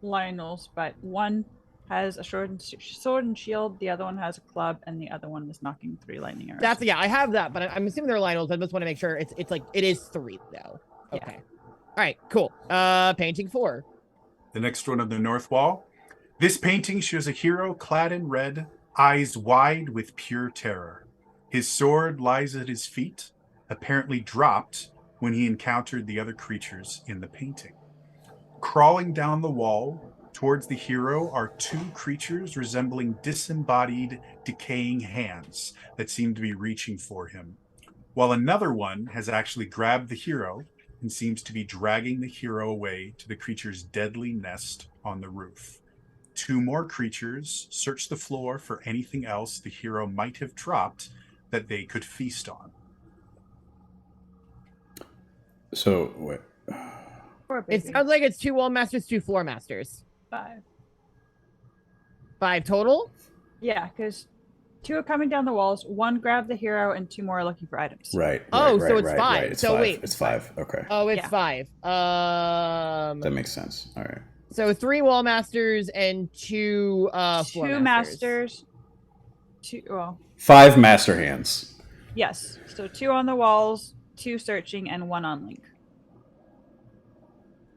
Lionels, but one has a sword and shield. The other one has a club, and the other one is knocking 3 lightning arrows. That's I have that, but I'm assuming they're Lionels. I just want to make sure it's like it is 3 though. Okay. Yeah. All right. Cool. Painting 4. The next one on the north wall. This painting shows a hero clad in red, eyes wide with pure terror. His sword lies at his feet, apparently dropped when he encountered the other creatures in the painting. Crawling down the wall towards the hero are 2 creatures resembling disembodied, decaying hands that seem to be reaching for him, while another one has actually grabbed the hero and seems to be dragging the hero away to the creature's deadly nest on the roof. 2 more creatures search the floor for anything else the hero might have dropped that they could feast on. So, wait. Poor It baby. sounds like it's 2 wall masters, 2 floor masters. 5. 5 total. Yeah, because 2 are coming down the walls. 1 grabbed the hero, and 2 more are looking for items. Right. Oh, right, so right, it's right, 5. Right. It's So 5. wait. It's 5. Okay. Oh, it's Yeah. 5. That makes sense. All right. So 3 wall masters and 2 floor 2 masters. 2. Well, 5 master hands. yes. So 2 on the walls, 2 searching, and 1 on Link,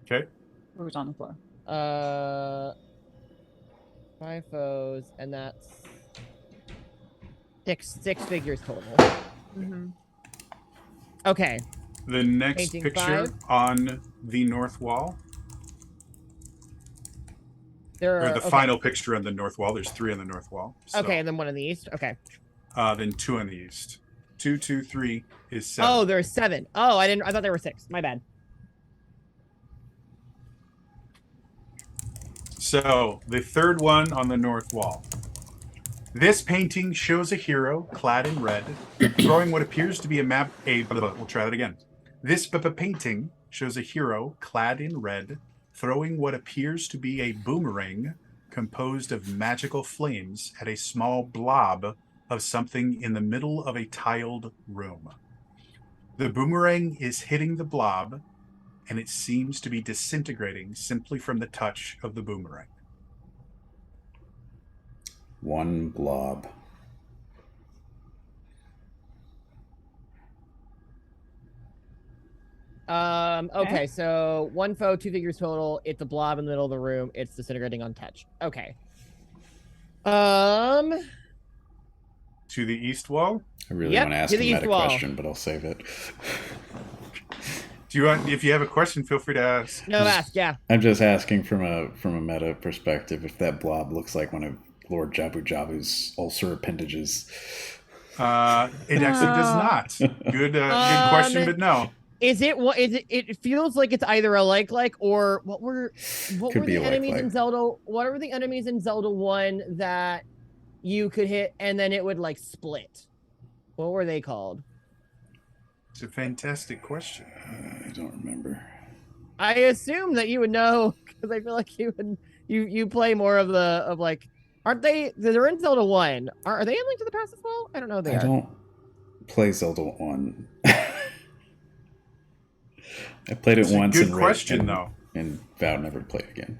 Okay. who's on the floor. 5 foes, and that's 6 figures total. Mm-hmm. Okay. The next Painting picture 5. on the north wall, There or are the final picture on the north wall. There's 3 on the north wall. So, Okay, and then 1 in the east. Okay. then 2 on the east. 2, 2, 3 is 7. Oh, there's 7. Oh, I thought there were 6. My bad. So, the third one on the north wall. This painting shows a hero clad in red, throwing what appears to be we'll try that again. This painting shows a hero clad in red, throwing what appears to be a boomerang composed of magical flames at a small blob of something in the middle of a tiled room. The boomerang is hitting the blob, and it seems to be disintegrating simply from the touch of the boomerang. 1 blob. Okay, so 1 foe, 2 figures total. It's a blob in the middle of the room. It's disintegrating on touch. Okay. To the east wall. I really Yep, want to ask to a the east meta wall. question, but I'll save it. Do you want? If you have a question, feel free to ask. No, ask, yeah. I'm just asking from a meta perspective if that blob looks like one of Lord Jabu Jabu's ulcer appendages. It actually does not. Good question, but no. Is it what is it? It feels like it's either a like or what were Could be the a enemies like. in Zelda? What were the enemies in Zelda 1 that you could hit and then it would like split? What were they called? It's a fantastic question. I don't remember. I assume that you would know because I feel like you play more of like, aren't they? They're in Zelda 1. Are they in Link to the Past as well? I don't know. If they I are. don't play Zelda 1. I played it It's a once. good and question, though. And vowed never to play it again.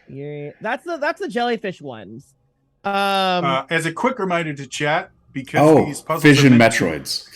Yeah, that's the jellyfish ones. As a quick reminder to chat, because these puzzles Vision are meant Metroids.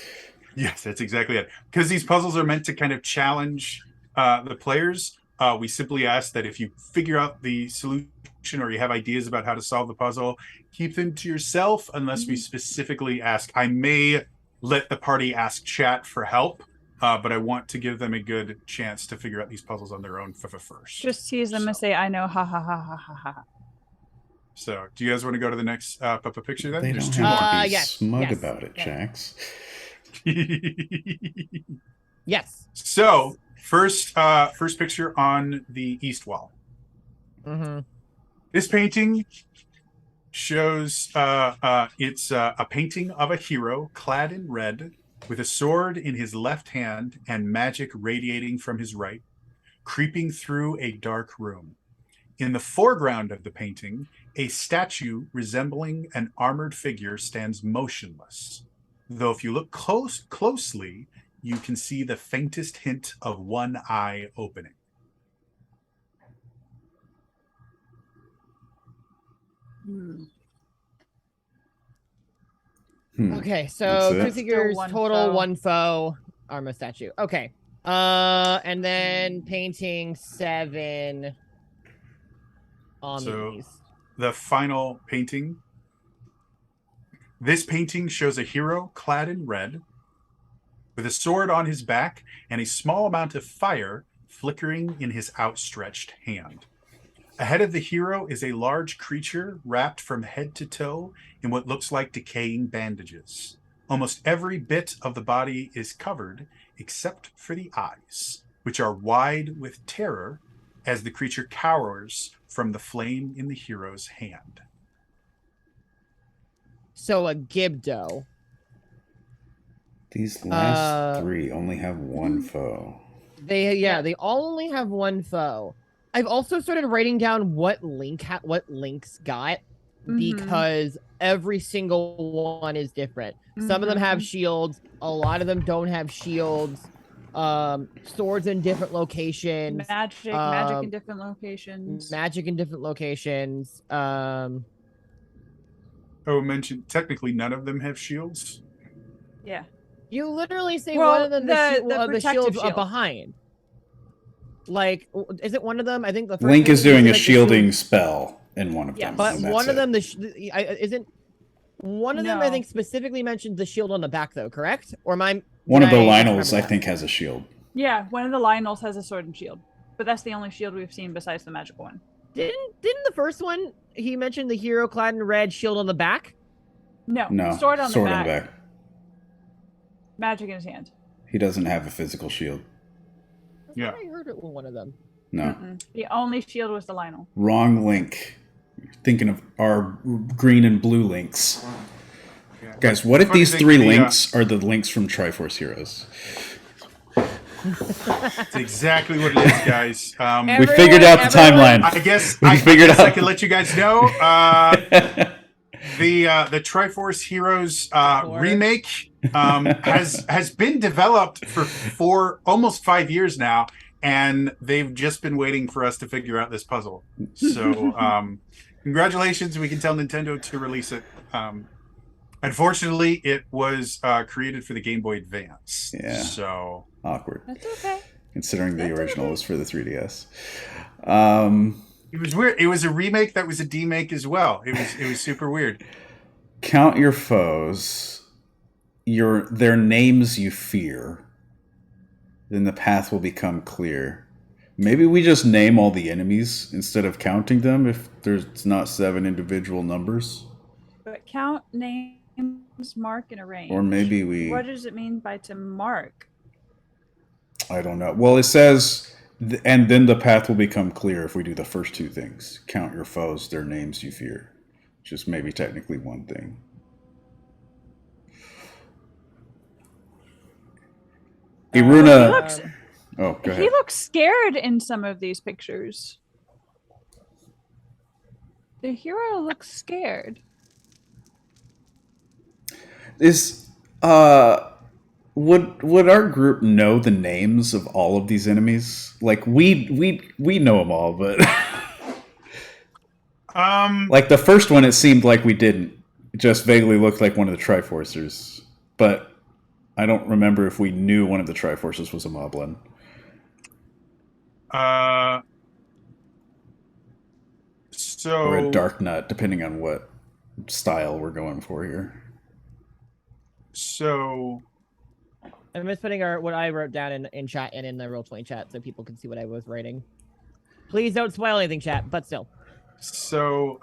Yes, that's exactly it. Because these puzzles are meant to kind of challenge the players. We simply ask that if you figure out the solution or you have ideas about how to solve the puzzle, keep them to yourself unless we specifically ask. I may let the party ask chat for help, but I want to give them a good chance to figure out these puzzles on their own first. Just tease them and say, "I know." Ha ha ha ha ha ha. So, do you guys want to go to the next picture then? They There's don't 2 have to be yes, smug yes, about it, yeah. Jax. more. Yes. So, first picture on the east wall. Mm-hmm. This painting shows it's a painting of a hero clad in red with a sword in his left hand and magic radiating from his right, creeping through a dark room. In the foreground of the painting, a statue resembling an armored figure stands motionless, though if you look closely, you can see the faintest hint of one eye opening. Okay, That's so it? 2 figures, Still one total foe. 1 foe, armor statue. Okay. And then painting 7 on the So- east. The final painting. This painting shows a hero clad in red, with a sword on his back and a small amount of fire flickering in his outstretched hand. Ahead of the hero is a large creature wrapped from head to toe in what looks like decaying bandages. Almost every bit of the body is covered except for the eyes, which are wide with terror as the creature cowers from the flame in the hero's hand. So a Gibdo. These last Uh, 3 only have 1 foe. They all only have 1 foe. I've also started writing down what Link's got because every single one is different. Some of them have shields, a lot of them don't have shields. Swords in different locations. Magic in different locations. Magic in different locations. Oh, mentioned technically none of them have shields. Yeah. You literally say Well, one of them the protective shield's shield. up behind. Like, is it one of them? I think the first Link one is doing a like the shielding shield- spell in one of Yeah, them. But and that's one of it. them, isn't one of them? I No. think specifically mentioned the shield on the back, though. Correct? Or am One of the did I Lionels, misremember I that? think, has a shield. Yeah, one of the Lionels has a sword and shield. But that's the only shield we've seen besides the magical one. Didn't the first one he mentioned the hero clad in red, shield on the back? No, No, sword on the back. Magic in his hand. He doesn't have a physical shield. I Yeah. thought I heard it with one of them. No. The only shield was the Lionel. Wrong Link. You're thinking of our green and blue links. Yeah. Guys, what if Funny these thing, 3 the, links are the links from Triforce Heroes? It's exactly what it is, guys. We figured out the timeline. I guess We I figured guess out. I can let you guys know. The Triforce Heroes remake has been developed for almost 5 years now, and they've just been waiting for us to figure out this puzzle. So, congratulations! We can tell Nintendo to release it. Unfortunately, it was created for the Game Boy Advance. Yeah. So Awkward, That's okay. considering the That's original okay. was for the 3DS. it was weird. It was a remake that was a demake as well. It was super weird. Count your foes, their names you fear. Then the path will become clear. Maybe we just name all the enemies instead of counting them if there's not 7 individual numbers. But count names, mark, and arrange. Or maybe we... What does it mean by to mark? I don't know. Well, it says, and then the path will become clear if we do the first 2 things. Count your foes, their names you fear. Which is maybe technically one thing. Iruna... He looks, oh, go ahead. he looks scared in some of these pictures. The hero looks scared. Is would our group know the names of all of these enemies? Like we know them all, but like the first one, it seemed like we didn't. It just vaguely looked like one of the Triforcers, but I don't remember if we knew one of the Triforcers was a Moblin. So Or a Dark Nut, depending on what style we're going for here. So I'm just putting what I wrote down in chat and in the Roll20 chat so people can see what I was writing. Please don't spoil anything, chat, but still. So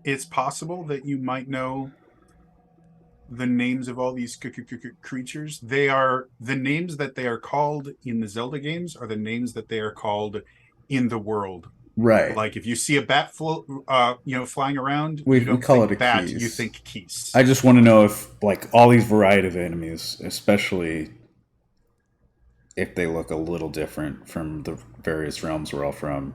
it's possible that you might know the names of all these creatures. They are the names that they are called in the Zelda games are the names that they are called in the world. Right. Like if you see a bat flying around, We you don't call think it a bat, keys. you think keys. I just want to know if, like, all these variety of enemies, especially if they look a little different from the various realms we're all from,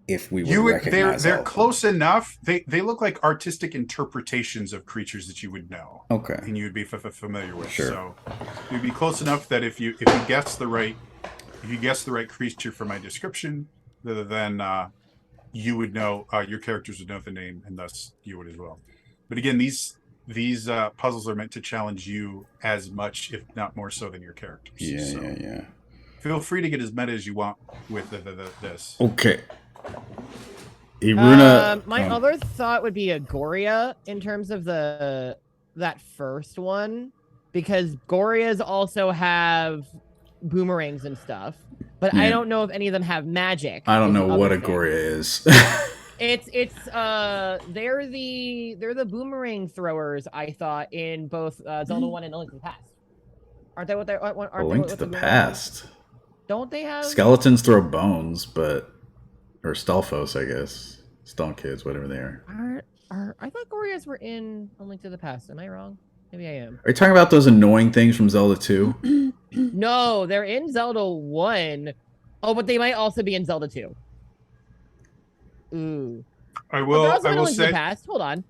if we would recognize they're all of them. close enough. They look like artistic interpretations of creatures that you would know. Okay. And you would be familiar with. Sure. So you'd be close enough that if you guess the right creature from my description, then you would know, your characters would know the name, and thus you would as well. But again, these puzzles are meant to challenge you as much, if not more so, than your characters. Yeah. Feel free to get as meta as you want with this. Okay. Iruna. My other thought would be Agoria in terms of that first one, because Gorias also have boomerangs and stuff, but I Yeah. don't know if any of them have magic. I don't is know the what other thing. Agoria is. They're the boomerang throwers, I thought, in both Zelda 1 and A Link to the Past. Aren't they what they're aren't A they Link what to the boomerang- Past. Don't they have Skeletons throw bones, or Stalfos, I guess. Stone kids, whatever they are. I thought Gorias were in A Link to the Past. Am I wrong? Maybe I am. Are you talking about those annoying things from Zelda 2? No, they're in Zelda 1. Oh, but they might also be in Zelda 2. Ooh. I But will they're also in A I will Link to the say Past. Hold on.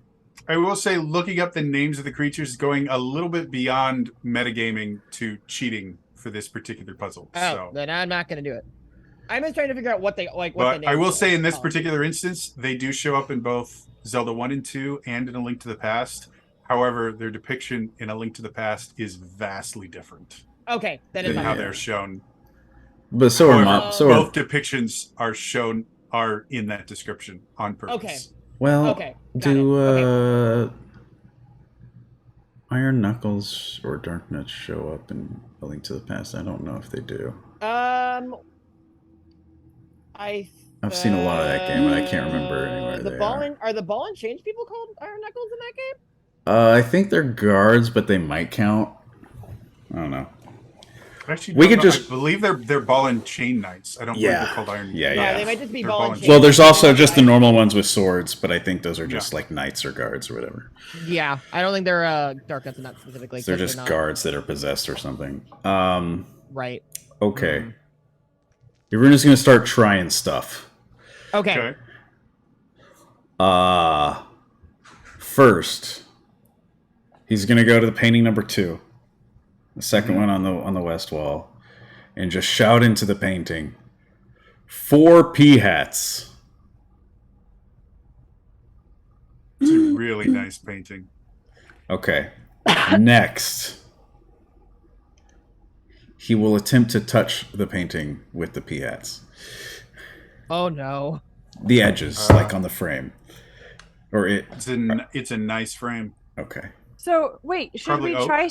I will say looking up the names of the creatures is going a little bit beyond metagaming to cheating for this particular puzzle. Oh, So then I'm not gonna do it. I'm just trying to figure out what they like. What but the I will names say are. in this Oh. particular instance, they do show up in both Zelda 1 and 2 and in A Link to the Past. However, their depiction in A Link to the Past is vastly different Okay, then it's than fine. how Yeah. they're shown. But so are However, so are, both depictions are in that description on purpose. Okay. well, Okay, got do it. Iron Knuckles or Darkness show up in A Link to the Past? I don't know if they do. I've seen a lot of that game, and I can't remember anywhere the they ball are. and are the ball and change people called Iron Knuckles in that game? I think they're guards, but they might count. I don't know. Actually, We no, could no, just- I believe they're ball and chain knights. I don't believe Yeah. they're called Iron. Yeah, No, yeah. they might just be They're ball ball and and chain. Well, there's also They just the might- normal ones with swords, but I think those are just Yeah. like knights or guards or whatever. Yeah, I don't think they're dark nuts in that specifically. They're 'cause just not- guards that are possessed or something. Right. Okay. Iruna's gonna start trying stuff. Okay. Okay. First, he's gonna go to the painting number 2, the 2nd one on the west wall, and just shout into the painting, 4 pea hats. It's a really nice painting. Okay. Next, he will attempt to touch the painting with the pea hats. Oh no. The edges, like on the frame. Or it. It's a nice frame. Okay. So wait, should Probably we oak. try?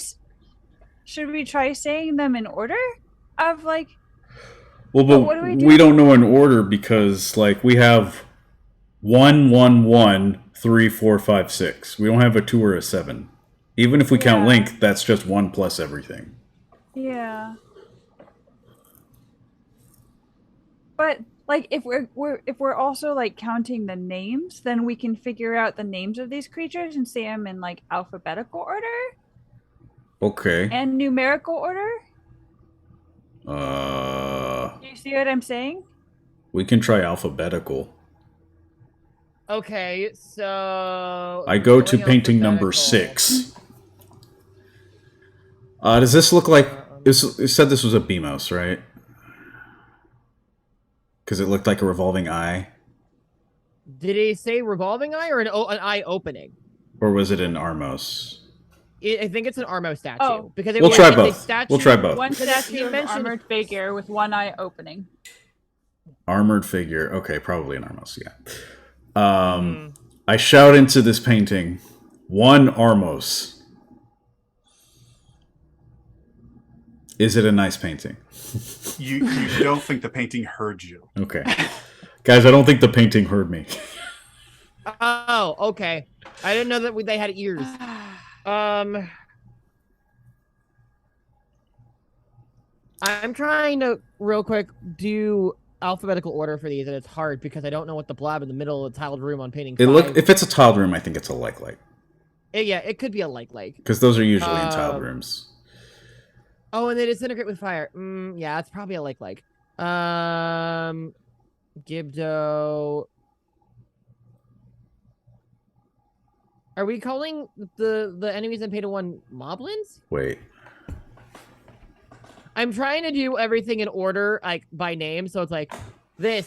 Should we try saying them in order of like? Well, But but what do we we do? don't know in order because, like, we have 1, 1, 1, 3, 4, 5, 6. We don't have a 2 or a 7. Even if we count Yeah. Link, that's just 1 plus everything. Yeah. But like, if we're also like counting the names, then we can figure out the names of these creatures and say them in like alphabetical order Okay. and numerical order. Uh, Do you see what I'm saying? we can try alphabetical. Okay, so I go to going painting number alphabetical. 6. Does this look like... It said this was a Beamos, right? Because it looked like a revolving eye. Did he say revolving eye or an eye opening? Or was it an Armos? I think it's an Armo statue. Oh. Because We'll try it's a both. statue- We'll try both. One Because statue you of an mentioned- armored figure with one eye opening. Armored figure. Okay, probably an Armos, yeah. Hmm. I shout into this painting, 1 Armos. Is it a nice painting? You don't think the painting heard you? Okay. Guys, I don't think the painting heard me. Oh, okay. I didn't know that they had ears. I'm trying to real quick do alphabetical order for these, and it's hard because I don't know what the blob in the middle of the tiled room on painting. If it's a tiled room, I think it's a like. Yeah, it could be a like. Because those are usually in tiled Um, rooms. Oh, and they disintegrate with fire. Yeah, it's probably a like. Gibdo. Are we calling the enemies in Peta 1 moblins? Wait. I'm trying to do everything in order, like by name. So it's like this,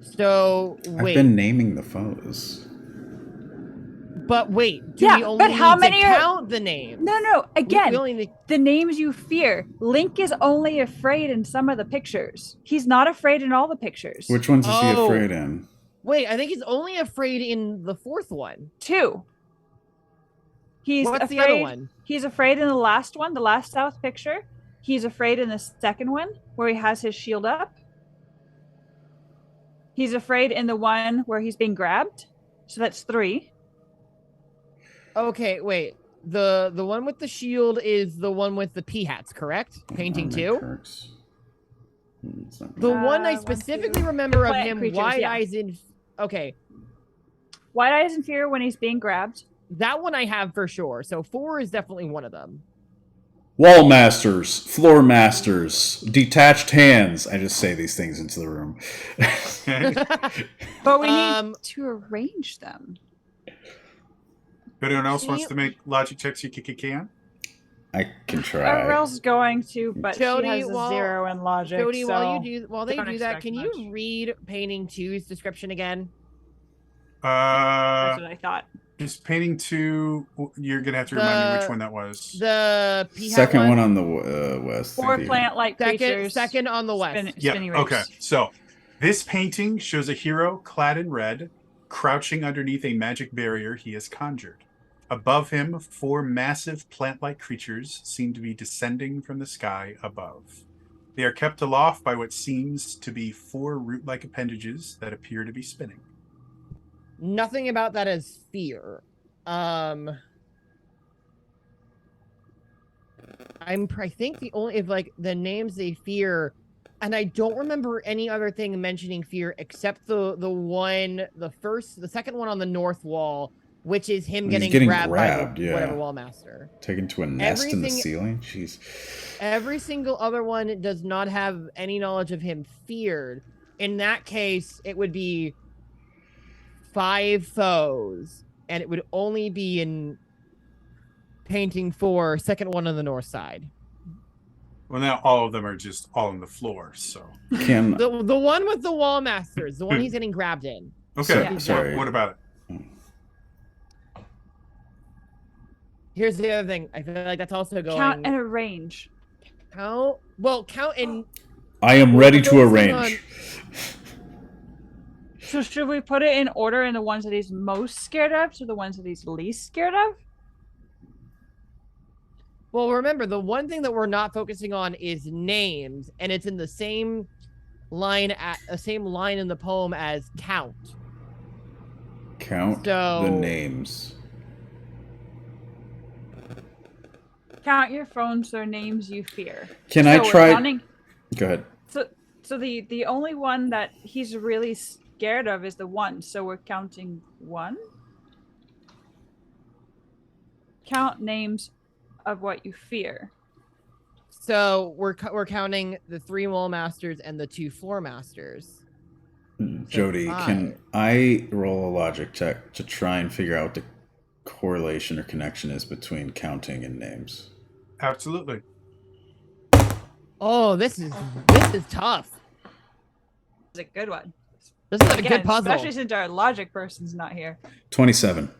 So I've wait, been naming the foes. but wait, do Yeah, we only but how need many to are- count the names? No. We Again, only need... the names you fear. Link is only afraid in some of the pictures. He's not afraid in all the pictures. Which ones is he Oh. afraid in? Wait, I think he's only afraid in the fourth one. 2. He's What's afraid, the other one? He's afraid in the last one, the last south picture. He's afraid in the second one where he has his shield up. He's afraid in the one where he's being grabbed. So that's 3. Okay, wait. The one with the shield is the one with the pea hats, correct? Painting 2. Kirk's. It's not- The one I 1, specifically 2. remember The of plant him, creatures, wide yeah. eyes in. Okay, White Eyes in Fear when he's being grabbed. that one I have for sure. So 4 is definitely one of them. Wall masters, floor masters, detached hands. I just say these things into the room. But we need Um, to arrange them. If anyone else wants you- to make logic checks, you can. I can try. Arel's going to, but Jody, she has a while- 0 in logic. Jody, so while they don't do that, expect can much. you read Painting 2's description again? That's what I thought. Just painting 2. You're gonna have to remind me which one that was. The pea hat Second one one on the west. 4 Thank you. plant-like creatures. second on the west. Yeah. Spinny Okay. rings. So this painting shows a hero clad in red, crouching underneath a magic barrier he has conjured. Above him, 4 massive plant-like creatures seem to be descending from the sky above. They are kept aloft by what seems to be 4 root-like appendages that appear to be spinning. Nothing about that is fear. I think the only if like the names they fear, and I don't remember any other thing mentioning fear except the second one on the north wall, which is him He's getting, getting grabbed grabbed, by yeah. whatever wall master. Taken to a nest in the Everything- ceiling. Jeez. Every single other one does not have any knowledge of him feared. In that case, it would be 5 foes, and it would only be in Painting 4, second one on the north side. Well, now all of them are just all on the floor. So Can The one with the wall masters, the one he's getting grabbed in. okay. Sorry. What about it? Here's the other thing. I feel like that's also going Count and arrange. count in I am ready to focusing arrange. So should we put it in order in the ones that he's most scared of to the ones that he's least scared of? Well, remember, the one thing that we're not focusing on is names, and it's in the same line in the poem as count. Count So- the names. Count your phones, their names you fear. Can So I we're try? counting- Go ahead. So the only one that he's really scared of is the 1. So we're counting 1. Count names of what you fear. So we're counting the 3 wall masters and the 2 floor masters. Jody, can 5. I roll a logic check to try and figure out what the correlation or connection is between counting and names? Absolutely. Oh, this is tough. It's a good one. This is a Again, good puzzle. especially since our logic person's not here. 27.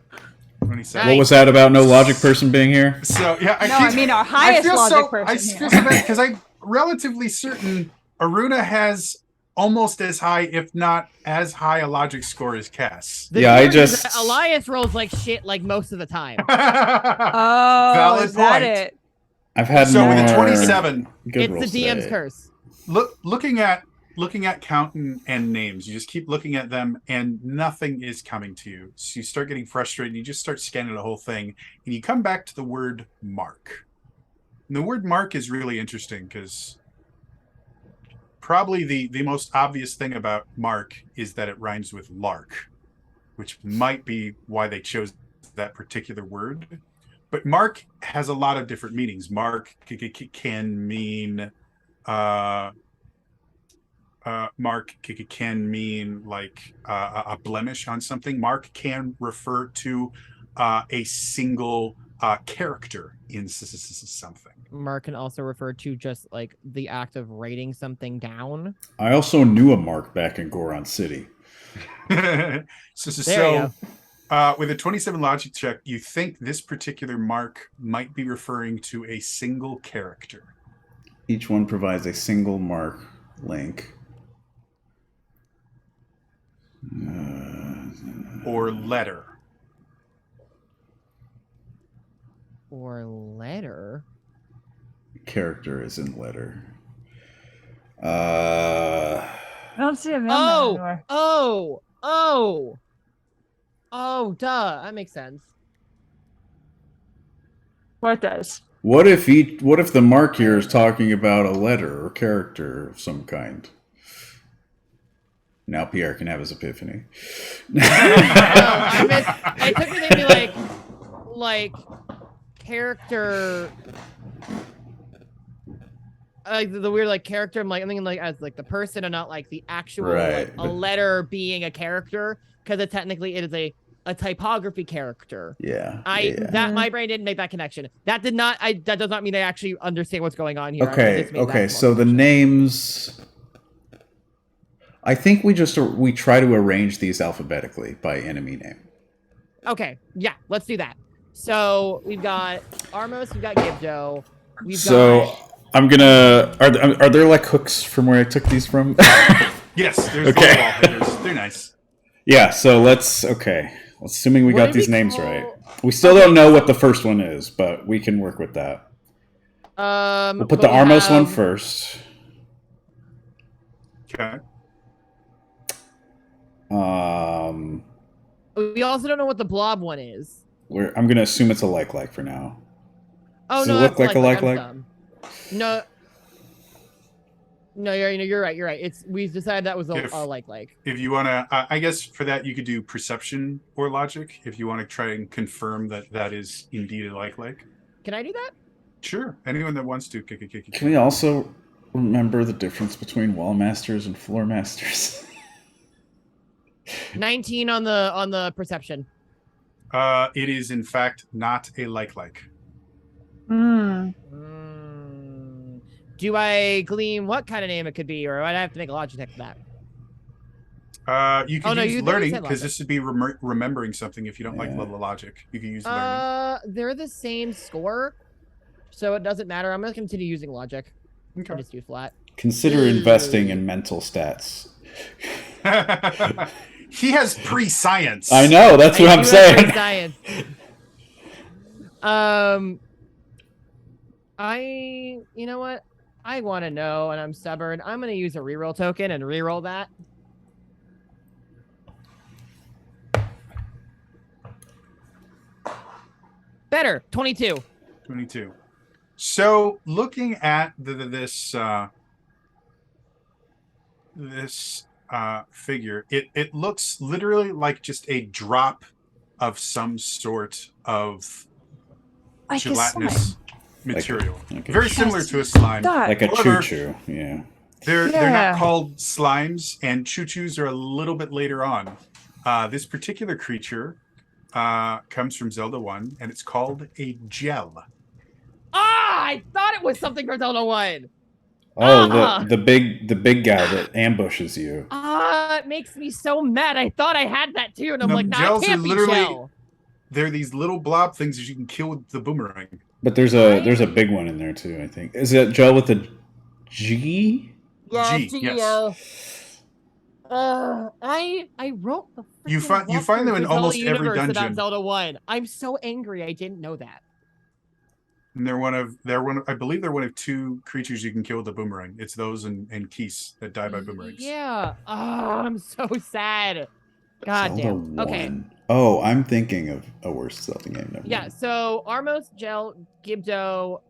27. What was that about no logic person being here? So yeah, I mean our highest logic person I here. feel so bad because I'm relatively certain Aruna has almost as high, if not as high, a logic score as Cass. The Yeah, I weird is just- that Elias rolls like shit like most of the time. Oh, Valid is that point. it? I've had So more with a 27, good It's rolls the DM's today. curse. looking at counting and names, you just keep looking at them and nothing is coming to you. So you start getting frustrated and you just start scanning the whole thing and you come back to the word mark. And the word mark is really interesting because probably the most obvious thing about mark is that it rhymes with lark, which might be why they chose that particular word. But mark has a lot of different meanings. Mark can mean mark can mean like a blemish on something. Mark can refer to a single character in something. mark can also refer to just like the act of writing something down. I also knew a mark back in Goron City. There you With a 27 logic check, you think this particular mark might be referring to a single character. Each one provides a single mark link. Or letter. Or letter. Character is in letter. I don't see him in there anymore. Oh, duh. That makes sense. What does? What if the mark here is talking about a letter or character of some kind? Now Pierre can have his epiphany. I took it maybe like character, like the weird like character. I'm thinking like as like the person and not like the actual Right. like, a letter being a character, because technically it is a typography character. Yeah. That my brain didn't make that connection. That does not mean I actually understand what's going on here. Okay. So the names. I think we try to arrange these alphabetically by enemy name. Okay, yeah, let's do that. So we've got Armos, we've got Gibdo, I'm gonna. Are there like hooks from where I took these from? Yes, there's Okay. volleyball hitters. They're nice. Yeah. So let's. Okay. Assuming we What got did these we names call- right, we still don't know what the first one is, but we can work with that. We'll put the Armos one first. Okay. We also don't know what the blob one is. I'm gonna assume it's a like for now. Oh Does no, it look that's like a I'm like? dumb. No, you're right. You're right. We've decided that was a like. If you want to, I guess for that you could do perception or logic if you want to try and confirm that is indeed a like. Can I do that? Sure. Anyone that wants to. Can we also remember the difference between wall masters and floor masters? 19 on the perception. It is in fact not a like. Do I glean what kind of name it could be, or I'd have to make a logic check for that? You can use you learning said because logic. this would be remembering something. If you don't like the logic, you can use learning. They're the same score, so it doesn't matter. I'm gonna continue using logic. Okay. I'll just do flat. Consider investing in mental stats. He has pre-science. I know. That's what I'm saying. Science. You know what? I want to know, and I'm stubborn. I'm going to use a reroll token and reroll that. Better. 22. 22. So, looking at this figure, it looks literally like just a drop of some sort of Like a gelatinous material. like a Very similar to a slime. Like a However, choo-choo. Yeah. They're Yeah. not called slimes, and choo-choos are a little bit later on. This particular creature comes from Zelda 1, and it's called a gel. I thought it was something from Zelda 1. Oh, the big guy that ambushes you. It makes me so mad. I thought I had that too, and I'm No, like, nah, it gels are can't be literally- gel. They're these little blob things that you can kill with the boomerang. But there's a big one in there too, I think. Is it gel with a G? Yeah, G, yes. I wrote the You freaking find them walkthrough in for almost Zelda every Universe about dungeon. Zelda 1. I'm so angry I didn't know that. And they're one of I believe they're one of two creatures you can kill with the boomerang. It's those and Keese that die by boomerangs. Yeah. I'm so sad. God Zelda damn. Okay. 1. Oh, I'm thinking of a worse Zelda game. Never Yeah, mind. so Armos, Gel, Gibdo,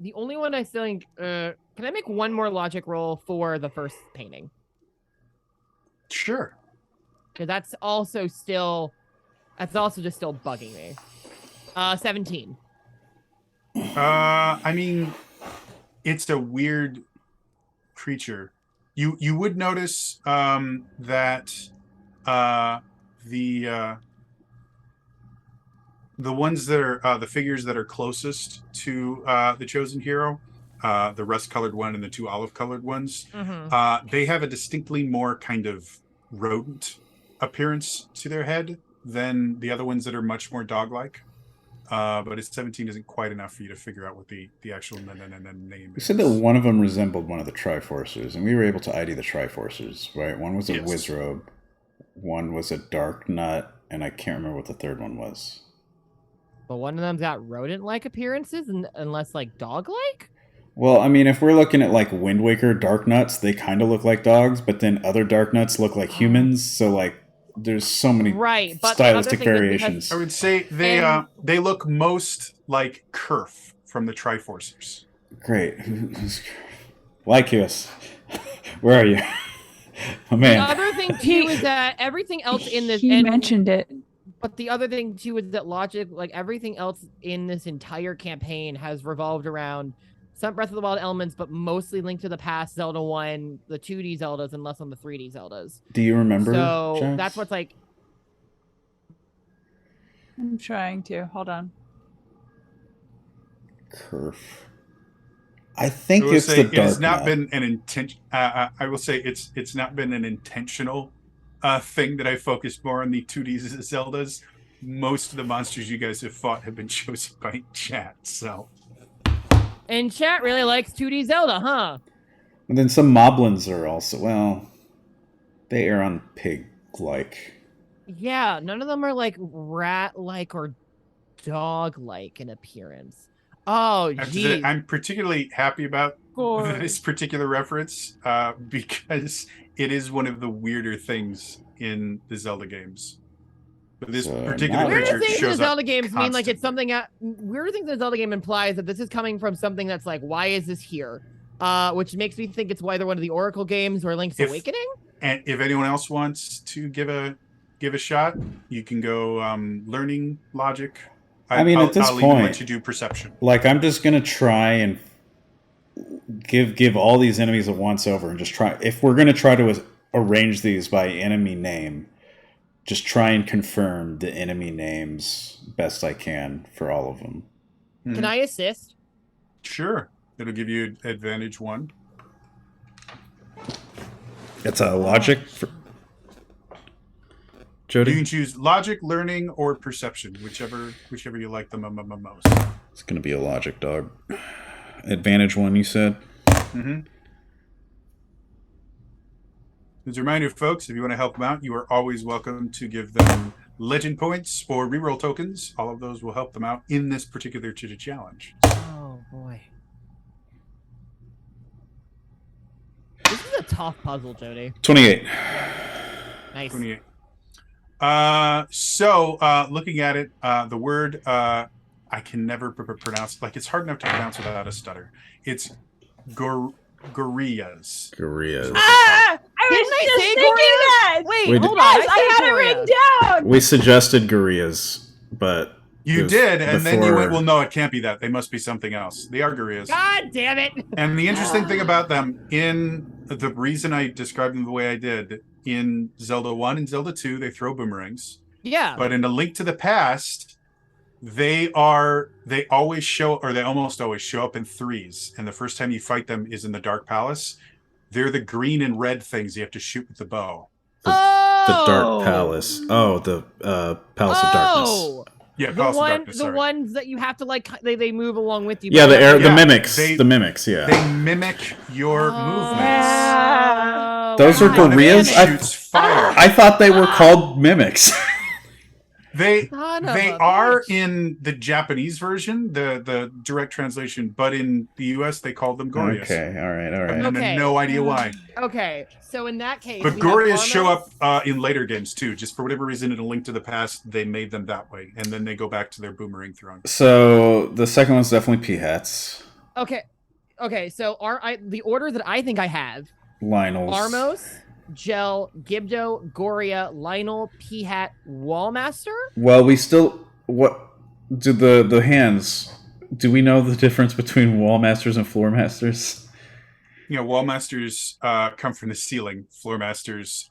the only one I still think, can I make one more logic roll for the first painting? Sure. Because that's also just still bugging me. 17. I mean, it's a weird creature. You would notice that the ones that are the figures that are closest to the chosen hero, the rust-colored one and the two olive-colored ones, they have a distinctly more kind of rodent appearance to their head than the other ones that are much more dog-like. But it's 17 isn't quite enough for you to figure out what the actual name We is. said that one of them resembled one of the Triforcers, and we were able to ID the Triforcers, right? One was a Yes. Wizrobe, one was a Dark Nut, and I can't remember what the third one was. But one of them's got rodent-like appearances, and unless like dog-like. Well, I mean, if we're looking at like Wind Waker Dark Nuts, they kind of look like dogs, but then other Dark Nuts look like humans. So like, there's so many Right, but the other stylistic thing is because- variations. I would say they look most like Kerf from the Triforcers. Great, Lycius, where are you? Oh The man, other thing too is that everything else in this He mentioned it. But the other thing too is that logic, like everything else in this entire campaign, has revolved around some Breath of the Wild elements, but mostly linked to the past Zelda 1, the 2D Zeldas, and less on the 3D Zeldas. do you remember? So Jax? that's what's like. I'm trying to. Hold on. Kerf. I think I will it's say the it has Dark not Nut. been an intention. I will say it's not been an intentional thing that I focused more on the 2D Zeldas. Most of the monsters you guys have fought have been chosen by chat. So And chat really likes 2D Zelda, huh? And then some Moblins are also, well, they are on pig-like. Yeah, none of them are like rat-like or dog-like in appearance. Oh, I have to say, geez. I'm particularly happy about Gore. this particular reference because it is one of the weirder things in the Zelda games. But this So, particular now- Weirder creature things in the shows up. Zelda games mean like it's constantly. something. Weirder things in the Zelda game implies that this is coming from something that's like, why is this here? Which makes me think it's either one of the Oracle games or Link's If- Awakening. And if anyone else wants to give a shot, you can go learning logic. I mean, at this I'll even let point- you do perception. Like, I'm just gonna try and give all these enemies a once over and just try. If we're gonna try to arrange these by enemy name, just try and confirm the enemy names best I can for all of them. Can I assist? Sure. It'll give you advantage 1. It's a logic for You Jody. can choose logic, learning, or perception, whichever you like the most. It's gonna be a logic dog. Advantage 1, you said. Mm-hmm. As a reminder, folks, if you want to help them out, you are always welcome to give them legend points or reroll tokens. All of those will help them out in this particular challenge. Oh boy. This is a tough puzzle, Jody. 28. Nice. 28. Looking at it, the word I can never pronounce. Like, it's hard enough to pronounce without a stutter. It's gorillas. Koreas. Ah! I Didn't was I just say thinking Korea? that. Wait, We hold did- on. Yes, I said had it Korea. written down. We suggested Gurias, but You Because did, and then you before- went, well, no, it can't be that. They must be something else. They are gorillas. God damn it! And the interesting thing about them, in the reason I described them the way I did, in Zelda 1 and Zelda 2, they throw boomerangs. Yeah. But in A Link to the Past, they always show, or they almost always show up in threes. And the first time you fight them is in the Dark Palace. They're the green and red things you have to shoot with the bow. the Dark Palace. Oh, the Palace of Darkness. Oh, Yeah, the Palace of one, Darkness. the sorry. ones that you have to like, they move along with you. Yeah, the Yeah, mimics. they- The mimics, yeah. They mimic your Oh, movements. Yeah. Those are wow. One of them gorillas? I- shoots fire. I thought they were called mimics. They Son of they a are bitch. in the Japanese version, the direct translation, but in the US they call them Gorias. Okay, all right. I have Okay. no idea why. Okay, so in that case, But we have Gorias show Armos. up in later games too. Just for whatever reason, in A Link to the Past, they made them that way, and then they go back to their boomerang throwing. So the second one's definitely Peahats. Okay. So the order that I think I have: Lionel's. Armos, Gel, Gibdo, Goria, Lionel, Peahat, Wallmaster. Well, we still what do the hands? Do we know the difference between wall masters and floor masters? You know, wall masters come from the ceiling. Floor masters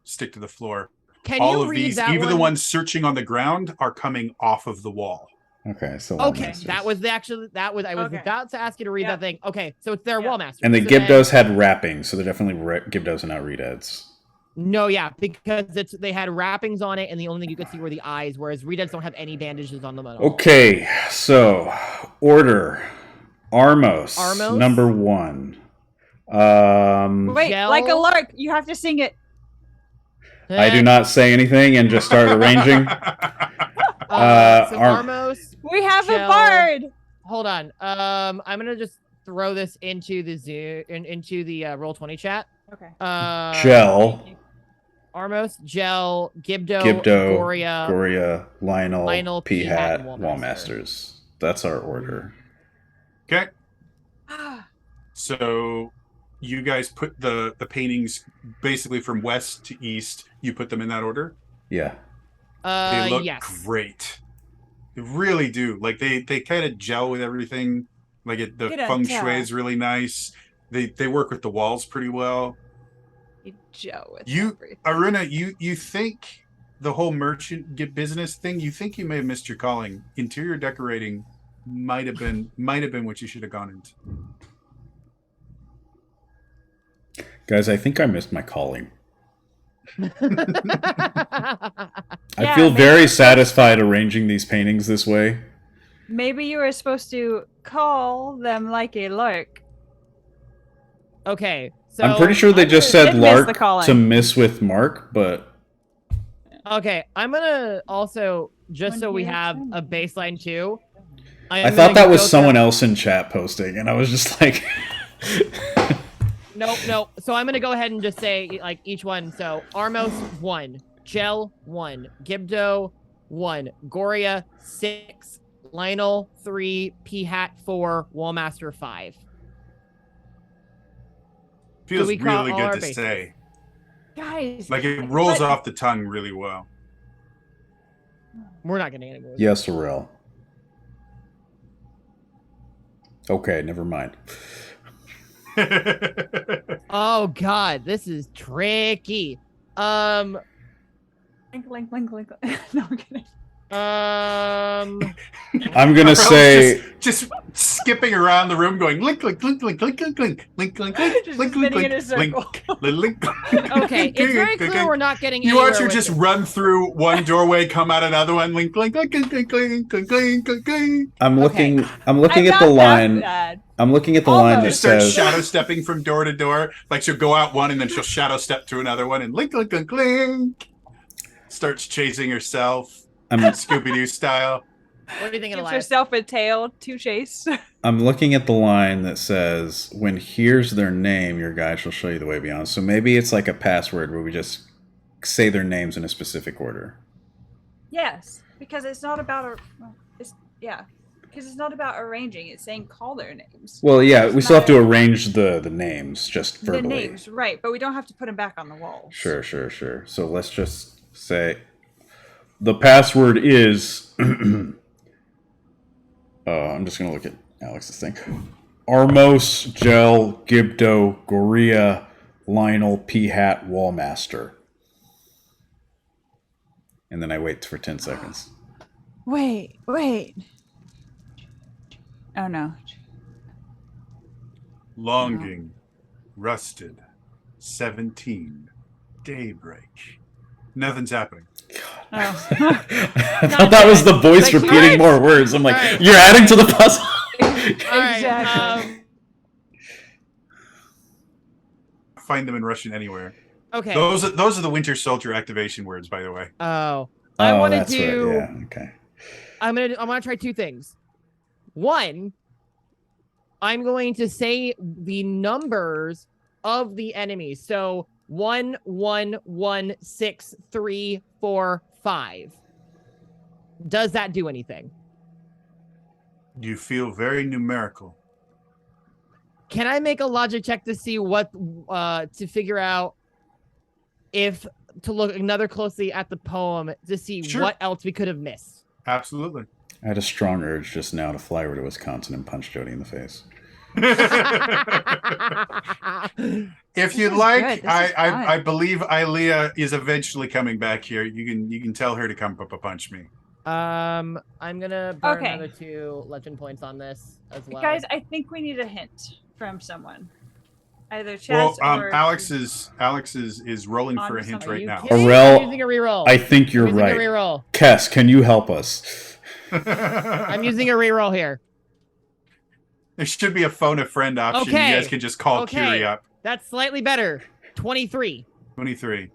stick to the floor. Can All you of read these, that even the one? ones searching on the ground, are coming off of the wall. Okay, so Okay, Wallmasters. that was I was Okay. about to ask you to read Yep. that thing. Okay, so it's their Yep. Wallmasters. And the So then- Gibdos had wrappings, so they're definitely Gibdos and not Redeads. No, yeah, because they had wrappings on it, and the only thing you could see were the eyes, whereas Redeads don't have any bandages on them at all. Okay, so order Armos, Armos? number 1. Wait, Gel? like a lark, you have to sing it. I do not say anything and just start arranging. So Arm- Armos. We have Gel. a bard. Hold on. I'm gonna just throw this into the into the Roll20 chat. Okay. Gel, Armos, Gel, Gibdo, Gibdo, Goria. Goria, Lionel, P-Hat, P-Hat, and Wallmasters. That's our order. Okay, so you guys put the paintings basically from west to east. You put them in that order. Yeah. They look Yes. great. They really do. Like they kind of gel with everything. Like the Get a feng towel. shui is really nice. They work with the walls pretty well. You Joe with You, everything. Aruna, you think the whole merchant business thing? You think you may have missed your calling? Interior decorating might have been what you should have gone into. Guys, I think I missed my calling. I Yeah, feel maybe very it's- satisfied arranging these paintings this way. Maybe you were supposed to call them like a lark. Okay. So I'm pretty sure they just did said miss the Lark calling. to miss with Mark, but Okay, I'm gonna also just When so we you're have done. a baseline too. I thought that was someone else in chat posting, and I was just like, No. So I'm gonna go ahead and just say like each one. So Armos 1, Gel 1, Gibdo 1, Goria 6, Lionel 3, P-Hat 4, Wallmaster 5. Feels we call really all good our to bases? say. Guys. Like it rolls but- off the tongue really well. We're not getting anywhere. yes, Aurel. Okay, never mind. Oh God, this is tricky. Link, link, link, link. No, I'm kidding. I'm gonna Arel's say just skipping around the room, going link, link, link, link, link, link, link, link, link, link, Just link, link, spinning in a link, circle. link. Okay, it's very clear we're not getting You anywhere watch her with just this. run through one doorway, come out another one, link, link, link, link, link, link, link, link, link, link. I'm looking I'm at the not that line. bad. I'm looking at the line that Almost. Start says shadow stepping from door to door. Like she'll go out one and then she'll shadow step through another one and link, link, link, link. Starts chasing herself, I'm Scooby Doo style. What do you think of Gives Elias? herself a tail to chase. I'm looking at the line that says, "When hears their name, your guide shall show you the way beyond." So maybe it's like a password where we just say their names in a specific order. Yes, because it's not about because it's not about arranging. It's saying call their names. Well, yeah, Doesn't we still have to matter. arrange the names just verbally. The names, right? But we don't have to put them back on the walls. Sure. So let's just say the password is. I'm just gonna look at Alex's thing. Armos, Gel, Gibdo, Goria, Lionel, P-Hat, Wallmaster. And then I wait for 10 seconds. Wait. Oh no. Longing, rusted, 17, daybreak. Nothing's happening. Oh. I thought that was the voice Like, repeating alright. more words. I'm like, Alright. you're adding to the puzzle. All right. Exactly. Find them in Russian anywhere. Okay. Those are the Winter Soldier activation words, by the way. Oh, I want to that's do. right. Yeah, okay. I'm gonna try two things. One, I'm going to say the numbers of the enemies. So 1, 1, 1, 6, 3, 4, 5. Does that do anything? You feel very numerical. Can I make a logic check to see what to figure out if to look another closely at the poem to see Sure. what else we could have missed? Absolutely. I had a strong urge just now to fly over to Wisconsin and punch Jody in the face. If This you'd is like, good. This is fun. I believe Ilea is eventually coming back here. You can tell her to come punch me. I'm gonna burn Okay. another 2 legend points on this as well. Guys, I think we need a hint from someone. Either Well, Chess or Alex is rolling for a On hint something. Are right you now. kidding? Aurel, I'm using a reroll. I think you're I'm using right. a reroll. Kess, can you help us? I'm using a reroll here. There should be a phone a friend option. Okay. You guys can just call Okay. Kiri up. That's slightly better. 23. 23.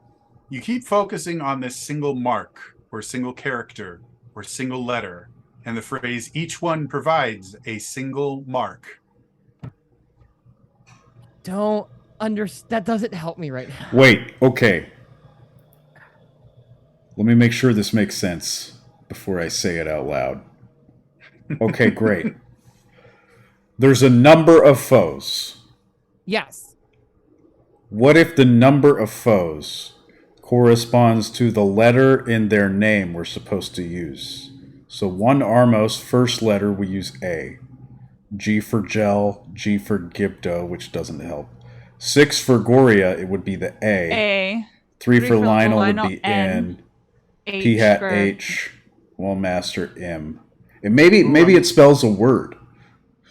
You keep focusing on this single mark or single character or single letter, and the phrase each one provides a single mark. Don't understand. That doesn't help me right now. Wait, okay. Let me make sure this makes sense before I say it out loud. Okay, great. There's a number of foes. Yes. What if the number of foes corresponds to the letter in their name we're supposed to use? So 1 Armos, first letter, we use A. G for Gel, G for Gibdo, which doesn't help. 6 for Goria, it would be the A. A. 3 3 for for Lionel would Lionel, be N. N. H P hat for- H. Wallmaster M. And maybe it spells a word.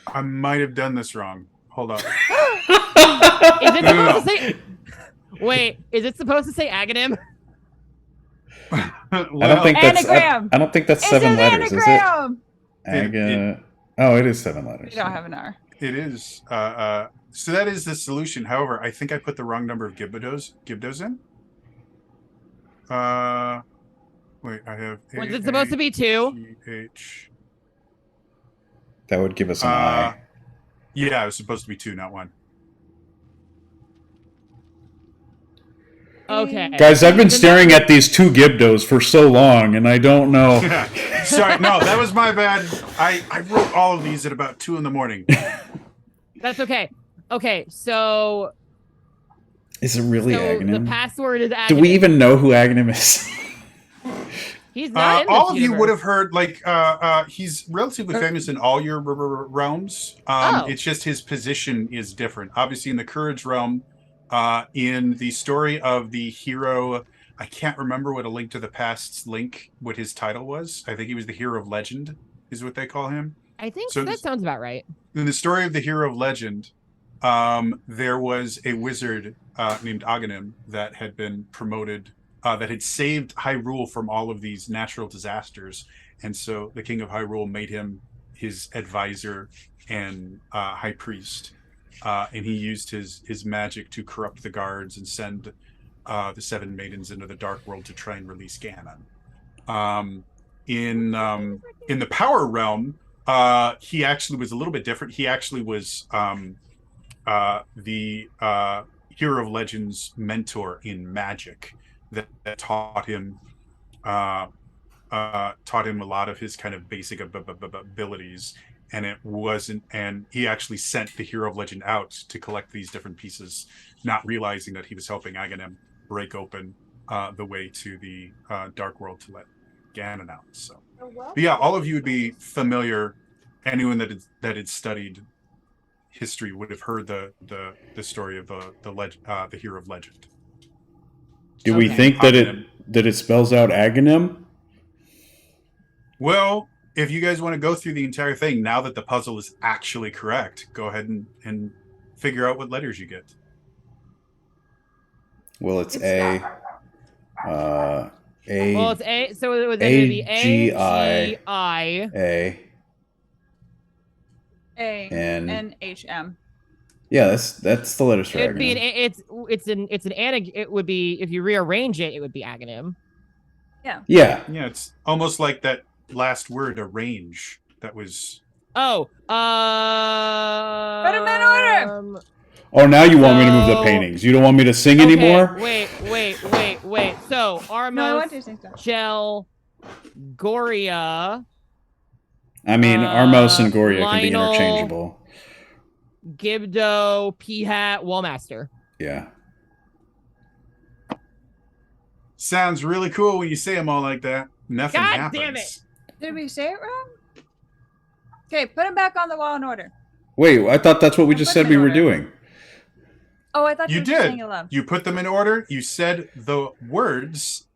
I might have done this wrong. Hold on. Is it No. supposed to say? Wait, is it supposed to say Aghanim? I don't think that's Anagram. I don't think that's It's 7 an letters, anagram. is it? Oh, it is 7 letters. You don't have an R. It is. So that is the solution. However, I think I put the wrong number of Gibdos in. Wait, I have. Was it supposed to be 2? H. That would give us an I. Yeah, it was supposed to be 2, not 1. Okay. Guys, I've been The staring number- at these 2 Gibdos for so long, and I don't know. Sorry, no, that was my bad. I wrote all of these at about 2 in the morning. That's okay. Okay, so Is it really the Aghanim? password is Aghanim. Do we even know who Aghanim is? He's not in this All of you universe. would have heard, he's relatively famous in all your realms. Oh. It's just his position is different. Obviously, in the Courage realm, in the story of the hero, I can't remember what A Link to the Past's link, what his title was. I think he was the Hero of Legend, is what they call him. I think So that this- sounds about right. In the story of the Hero of Legend, there was a wizard named Aghanim that had been promoted, that had saved Hyrule from all of these natural disasters. And so the King of Hyrule made him his advisor and high priest. And he used his magic to corrupt the guards and send the 7 maidens into the Dark World to try and release Ganon. In the Power realm, he actually was a little bit different. He actually was the Hero of Legends mentor in magic that taught him a lot of his kind of basic abilities. And it wasn't, and he actually sent the Hero of Legend out to collect these different pieces, not realizing that he was helping Aghanim break open the way to the Dark World to let Ganon out. So, but yeah, all of you would be familiar. Anyone that had studied history would have heard the story of the Hero of Legend. Do we Okay. think that it spells out Aghanim? Well, if you guys want to go through the entire thing, now that the puzzle is actually correct, go ahead and figure out what letters you get. Well, it's It's A. A. Well, it's A, so it was going to be A-G-I. A-G-I. A. A. N. N. H. M. Yeah, that's the letters for It'd be Aghanim. it's an it would be, if you rearrange it, it would be Aghanim. Yeah. Yeah, it's almost like that last word, arrange. That was Oh, Put 'em in order. Oh, now you want me to move the So- paintings. You don't want me to sing Okay, anymore? Wait. So Armos, No, I want to say stuff. Gel, Goria, I mean, Armos and Goria can be Lionel. interchangeable. Gibdo, P-Hat, Wallmaster. Yeah. sounds really cool when you say them all like that. Nothing God damn happens. Did we say it wrong? Okay, put them back on the wall in order. Wait, I thought that's what we I just put said them we in were order. doing. Oh, I thought You you were just did. saying it aloud. You put them in order. You said the words,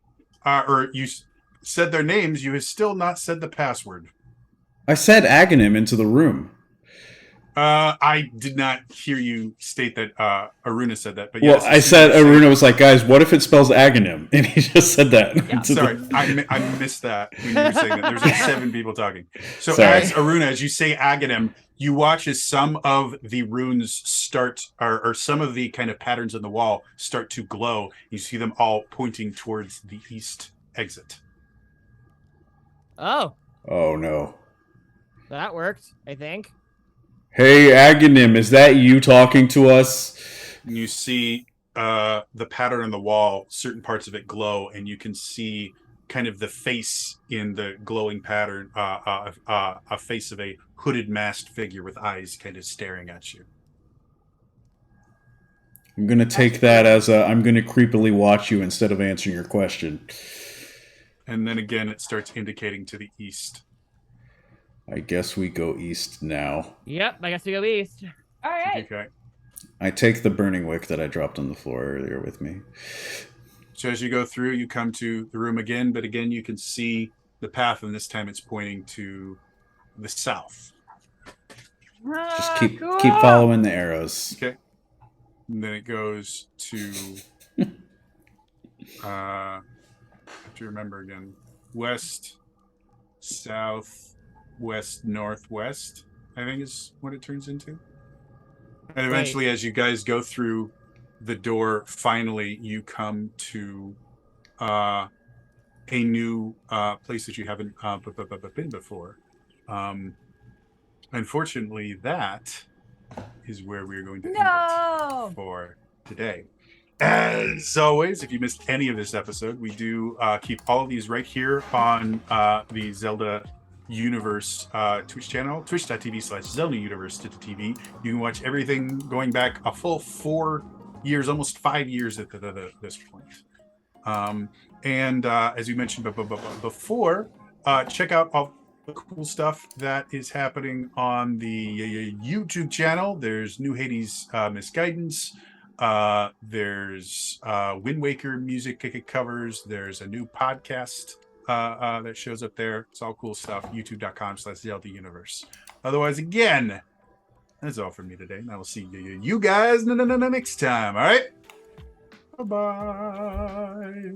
or you said their names. You have still not said the password. I said Aghanim into the room. I did not hear you state that Aruna said that, but Well, yes. I as soon as said you Aruna was like, guys, what if it spells Aghanim? And he just said that. Yeah. into Sorry, the- I missed that when you were saying that. There's like 7 people talking. So Sorry. as Aruna, as you say Aghanim, you watch as some of the runes start, or some of the kind of patterns on the wall start to glow. You see them all pointing towards the east exit. Oh, Oh, no. that worked, I think. Hey, Aghanim, is that you talking to us? And you see the pattern on the wall, certain parts of it glow, and you can see kind of the face in the glowing pattern, a face of a hooded masked figure with eyes kind of staring at you. I'm going to take that as I'm going to creepily watch you instead of answering your question. And then again, it starts indicating to the east. I guess we go east now. Yep, I guess we go east. All right. Okay. I take the burning wick that I dropped on the floor earlier with me. So as you go through, you come to the room again, but again, you can see the path, and this time it's pointing to the south. Just Ah, keep cool. following the arrows. Okay. And then it goes to, I have to remember again, west, south, west, northwest, I think is what it turns into. And eventually, as you guys go through the door, finally you come to a new place that you haven't been before. Unfortunately, that is where we're going to end No. it for today. As always, if you missed any of this episode, we do keep all of these right here on the Zelda Universe Twitch channel, twitch.tv/Zelda Universe to the TV. You can watch everything going back a full 4 years, almost 5 years at this point. And as we mentioned before, check out all the cool stuff that is happening on the YouTube channel. There's New Hades Misguidance. There's Wind Waker music covers. There's a new podcast that shows up there. It's all cool stuff. YouTube.com/Zelda Universe. Otherwise, again, that's all from me today. And I will see you guys next time. All right. Bye-bye.